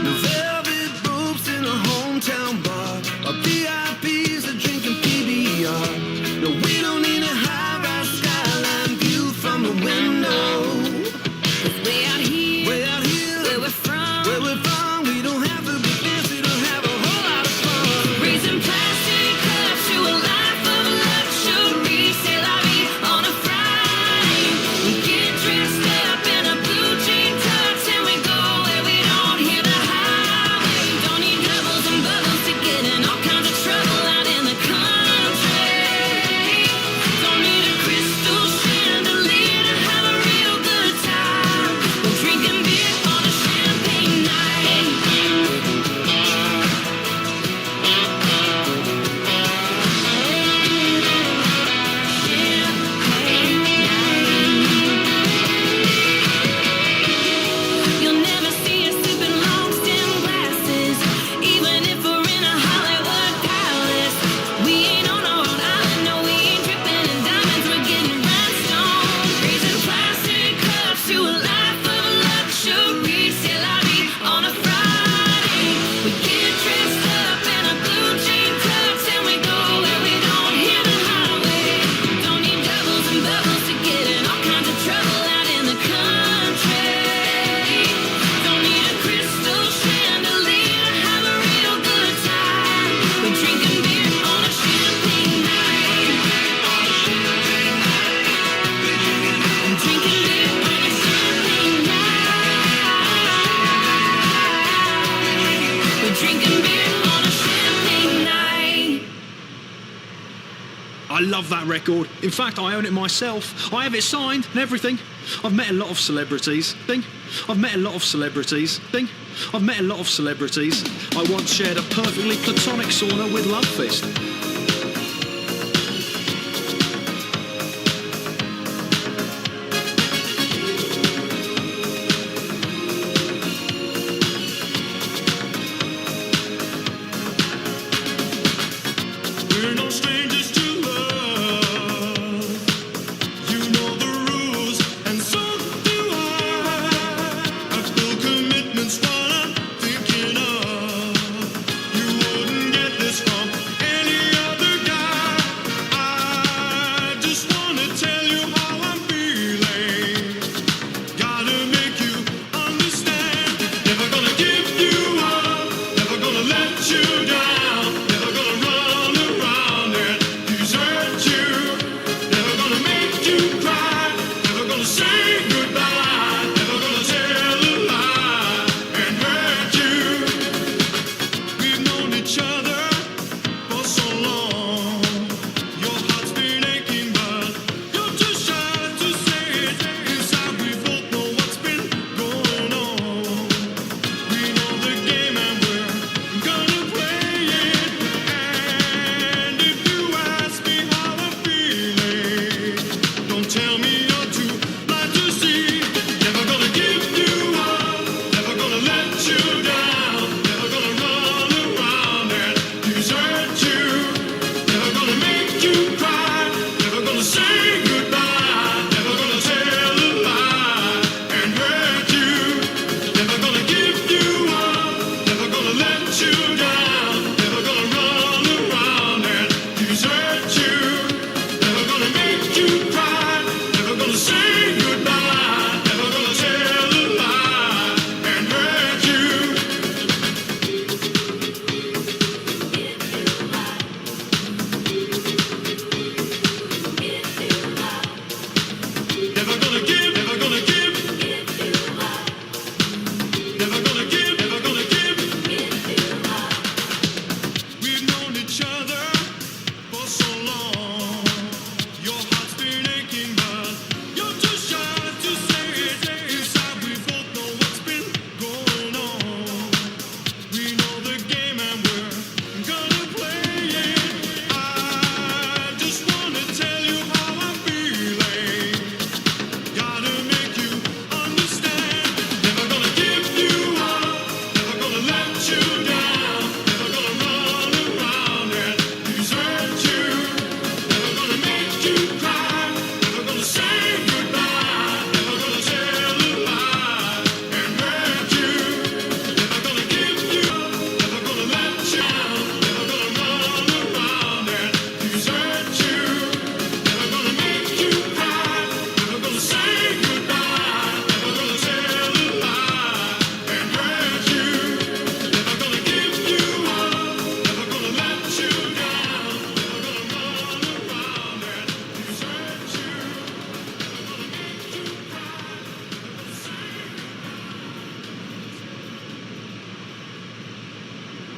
No velvet ropes in a hometown bar. Our VIPs are drinking PBR. No, we don't need a high-rise skyline view from the window. Way out here, where we're from, we don't have to be fancy to have a whole lot of fun. raising plastic cups to a life of luxury. C'est la vie on a Friday. We get dressed up in a blue jean tux and we go where we don't hear the highway. Don't need doubles and bubbles to get in all kinds of trouble out in the country. Don't need a crystal chandelier to have a real good time. We're drinking beer on a champagne night. You'll never see us sipping long stem glasses, even if we're in a Hollywood palace. We ain't on a Rhode Island, no, we ain't dripping in diamonds. We're getting rhinestones, raising plastic cups to a life of luxury. C'est la vie on a Friday. We get dressed up in a blue jean tux and we go where we don't hear the highway. Don't need doubles and bubbles to get in all kinds of trouble out in the country. Don't need a crystal chandelier to have a real good time. We're drinking beer on a champagne night. I'm drinking beer on a champagne night. We're drinking beer on a champagne night. I love that record. In fact, I own it myself. I have it signed and everything. I've met a lot of celebrities. Thing. I've met a lot of celebrities. Thing. I've met a lot of celebrities. I once shared a perfectly platonic sauna with Love Fist. We're no strangers to love. You know the rules, and so do I. I feel commitment's what I'm thinking of. You wouldn't get this from any other guy. I just wanna tell you how I'm feeling. Gotta make you understand. Never gonna give you up. Never gonna let you down. Never gonna run around and desert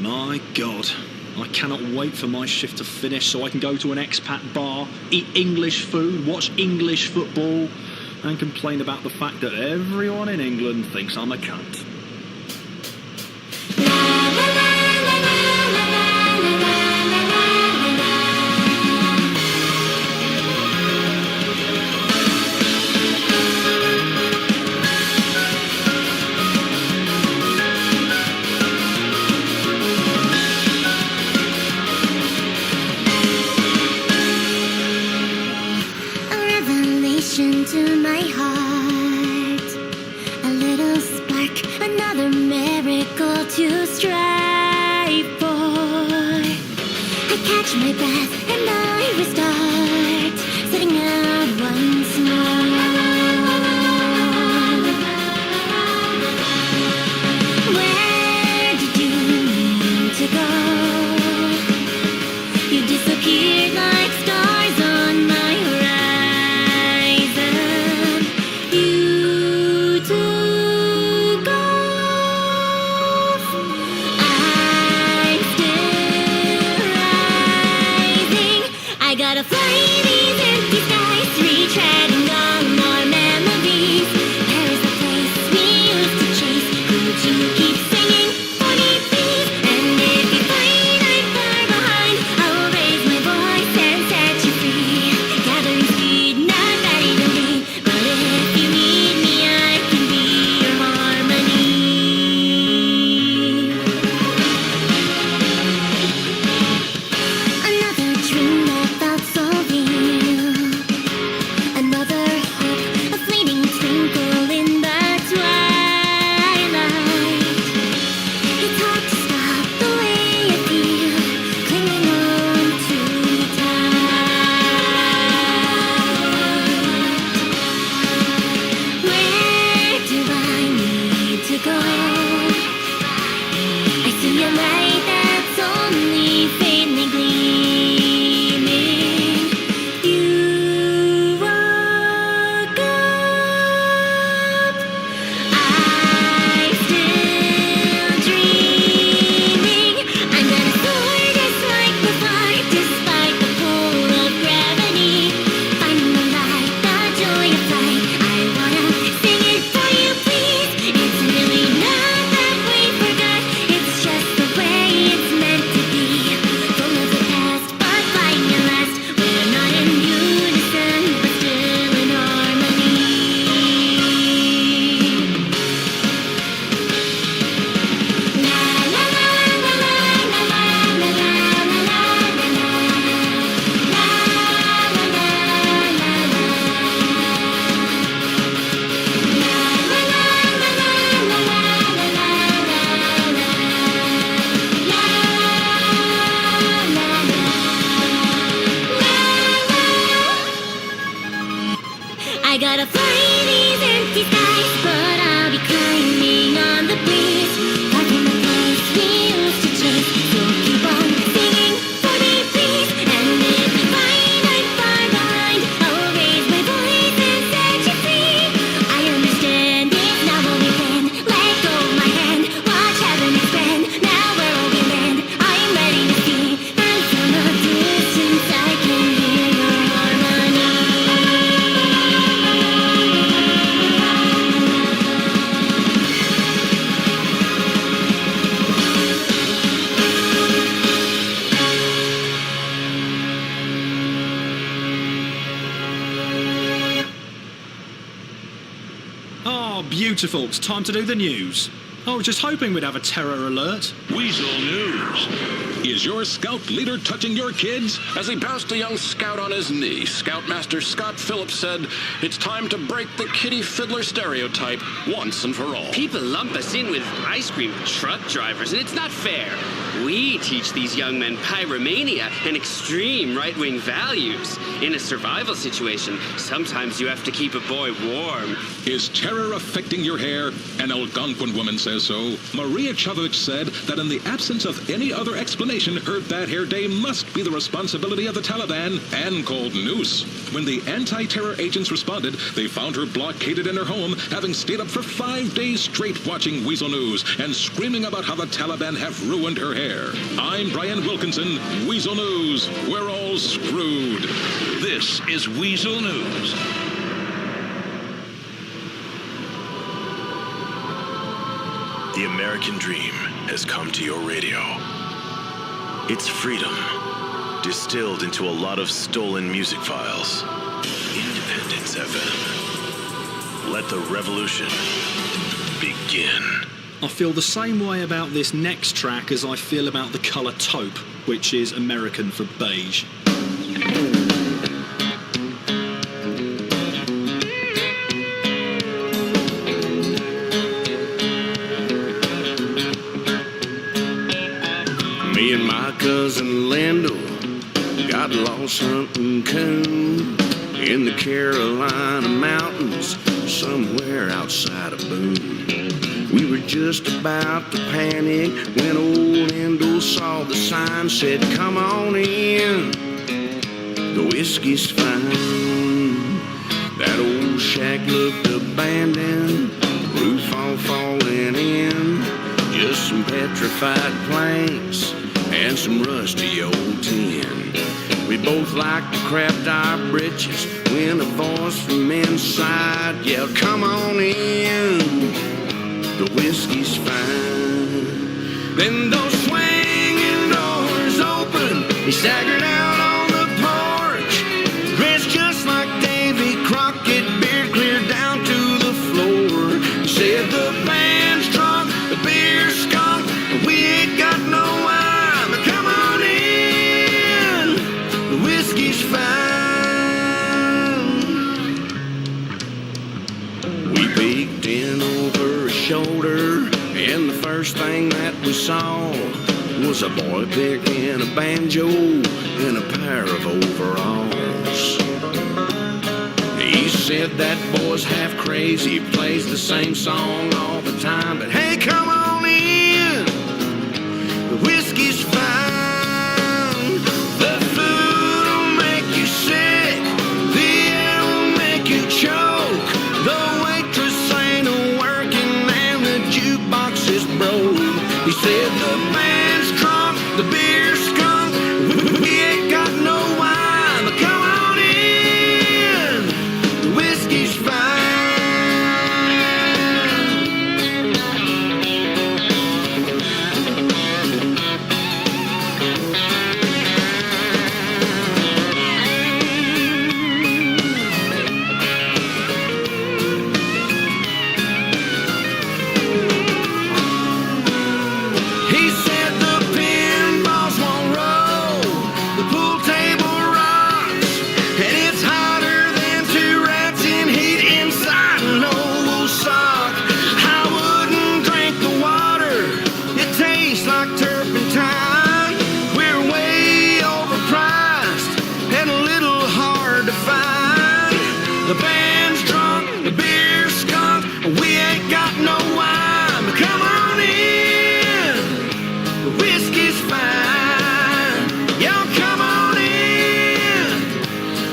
My God. I cannot wait for my shift to finish so I can go to an expat bar, eat English food, watch English football, and complain about the fact that everyone in England thinks I'm a cunt. To my heart, a little spark, another miracle to strive for. I catch my breath and I restart, setting out once more. Where did you mean to go? You disappeared like stars on my horizon. I gotta fly these empty skies, retreading all more memories. There is a place we used to chase. Could you keep singing for me, please? And if you find I'm far behind, I'll raise my voice and set you free. Gathering speed, not ready to leave, but if you need me, I can be your harmony. Another dream that felt so real. Another hope, a fleeting twinkle in the twilight. It's hard to stop the way I feel, clinging on too tight. Where do I need to go? I see a light that's only faintly gleaming. You woke up, I'm still dreaming. I'm gonna soar just like before, despite the pull of gravity. Finding the light, the joy of flight. I wanna sing it for you, please. It's really not that we forgot, it's just the way it's meant to be. Full of the past, but flying at last. We're not in unison, but still in harmony. La la la la la la la la la la la la I gotta fly these empty skies, but I'll be climbing on the breeze, finding the place we used to chase. So keep on singing for me, please. And if you find I'm far behind, I'll raise my voice and set you free. I understand it's not what we planned. Let go of my hand, watch heaven expand. Now where will we land? I'm ready to see. And from a distance I can hear your harmony. Oh, beautiful. It's time to do the news. I was just hoping we'd have a terror alert. Weasel News. Is your scout leader touching your kids? As he bounced a young scout on his knee, Scoutmaster Scott Phillips said, "It's time to break the kitty fiddler stereotype once and for all." People lump us in with ice cream truck drivers, and it's not fair. We teach these young men pyromania and extreme right-wing values. In a survival situation, sometimes you have to keep a boy warm. Is terror affecting your hair? An Algonquin woman says so. Maria Chavovich said that in the absence of any other explanation, her bad hair day must be the responsibility of the Taliban, and called Noose. When the anti-terror agents responded, they found her blockaded in her home, having stayed up for 5 days straight watching Weasel News and screaming about how the Taliban have ruined her hair. I'm Brian Wilkinson, Weasel News. We're all screwed. This is Weasel News. The American dream has come to your radio. It's freedom, distilled into a lot of stolen music files. Independence FM. Let the revolution begin. I feel the same way about this next track as I feel about the colour taupe, which is American for beige. Me and my cousin Lindell got lost hunting coon in the Carolina mountains, somewhere outside of Boone. We were just about to panic when old Lindell saw the sign, said, "Come on in, the whiskey's fine." That old shack looked abandoned, roof all falling in, just some petrified planks and some rusty old tin. We both liked to craft our britches when a voice from inside yelled, "Come on in, the whiskey's fine." Then those swinging doors opened, he staggered out on the porch, dressed just like Davy Crockett, beard clear down to the floor. He said, "The band's drunk, the beer's skunk, and we ain't got no wine, but come on in, the whiskey's fine." We peeked in over his shoulder, and the first thing that we saw was a boy picking a banjo in a pair of overalls. He said that boy's half crazy, plays the same song all the time, but hey, come on in, the whiskey's fine. The food will make you sick, the air will make you choke, the waitress ain't working and the jukebox is broke. He said the band's drunk, the beer's skunk, we ain't got no wine, but come on in, the whiskey's fine. He said the pinballs won't roll, the pool table rocks, and it's hotter than two rats in heat inside an old sock. I wouldn't drink the water, it tastes like turpentine. We're way overpriced and a little hard to find. The band's drunk, the beer's skunk, we ain't got no wine, but come on in, the whiskey's fine. Y'all come on in,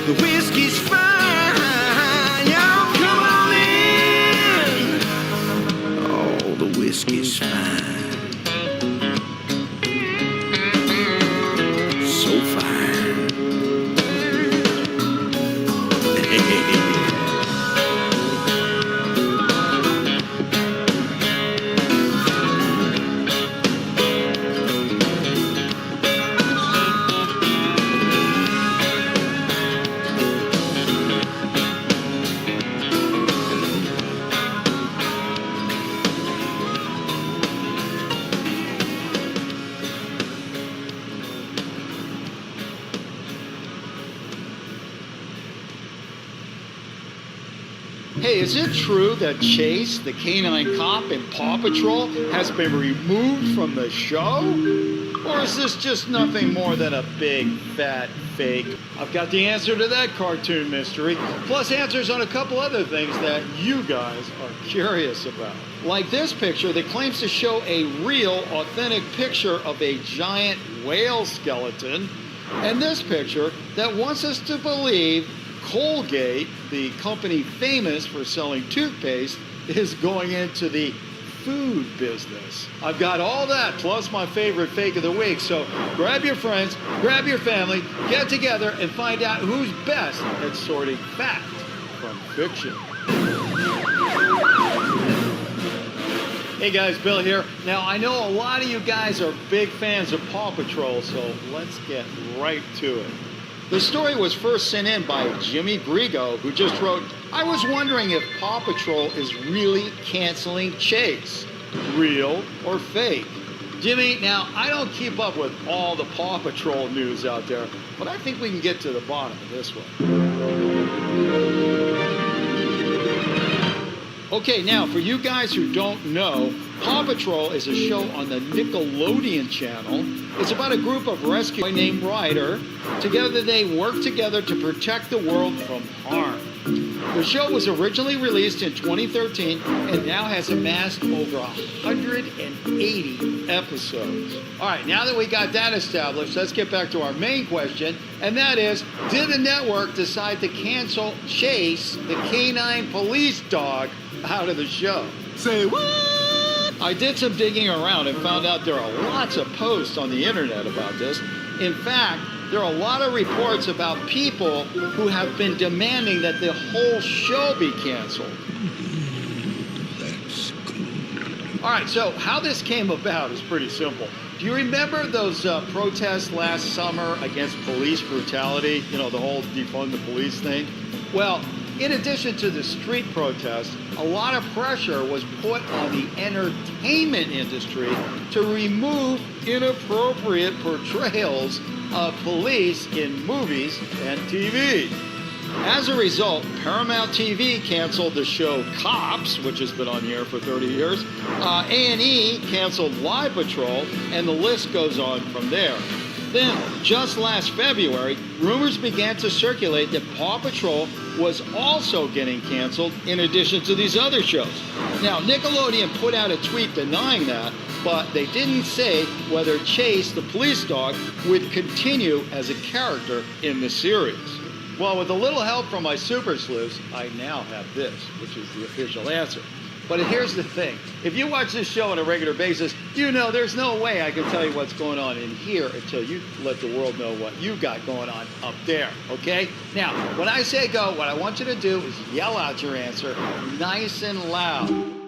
the whiskey's fine. Y'all come on in, oh, the whiskey's fine. So fine. Hey, is it true that Chase, the canine cop in Paw Patrol, has been removed from the show? Or is this just nothing more than a big, fat fake? I've got the answer to that cartoon mystery, plus answers on a couple other things that you guys are curious about. Like this picture that claims to show a real, authentic picture of a giant whale skeleton, and this picture that wants us to believe Colgate, the company famous for selling toothpaste, is going into the food business. I've got all that, plus my favorite fake of the week. So grab your friends, grab your family, get together, and find out who's best at sorting fact from fiction. Hey guys, Bill here. Now, I know a lot of you guys are big fans of Paw Patrol, so let's get right to it. The story was first sent in by Jimmy Grigo, who just wrote, I was wondering if Paw Patrol is really canceling Chase. Real or fake? Jimmy, now, I don't keep up with all the Paw Patrol news out there, but I think we can get to the bottom of this one. Okay, now, for you guys who don't know, Paw Patrol is a show on the Nickelodeon channel. It's about a group of rescuers named Ryder. Together, they work together to protect the world from harm. The show was originally released in 2013 and now has amassed over 180 episodes. All right, now that we got that established, let's get back to our main question, and that is, did the network decide to cancel Chase, the canine police dog, out of the show? Say what? I did some digging around and found out there are lots of posts on the internet about this. In fact, there are a lot of reports about people who have been demanding that the whole show be canceled. All right, so how this came about is pretty simple. Do you remember those protests last summer against police brutality? You know, the whole defund the police thing? Well, in addition to the street protests, a lot of pressure was put on the entertainment industry to remove inappropriate portrayals of police in movies and TV. As a result, Paramount TV canceled the show Cops, which has been on the air for 30 years. A&E canceled Live Patrol, and the list goes on from there. Then, just last February, rumors began to circulate that Paw Patrol was also getting canceled in addition to these other shows. Now, Nickelodeon put out a tweet denying that, but they didn't say whether Chase, the police dog, would continue as a character in the series. Well, with a little help from my super sleuths, I now have this, which is the official answer. But here's the thing. If you watch this show on a regular basis, you know there's no way I can tell you what's going on in here until you let the world know what you got going on up there, okay? Now, when I say go, what I want you to do is yell out your answer nice and loud.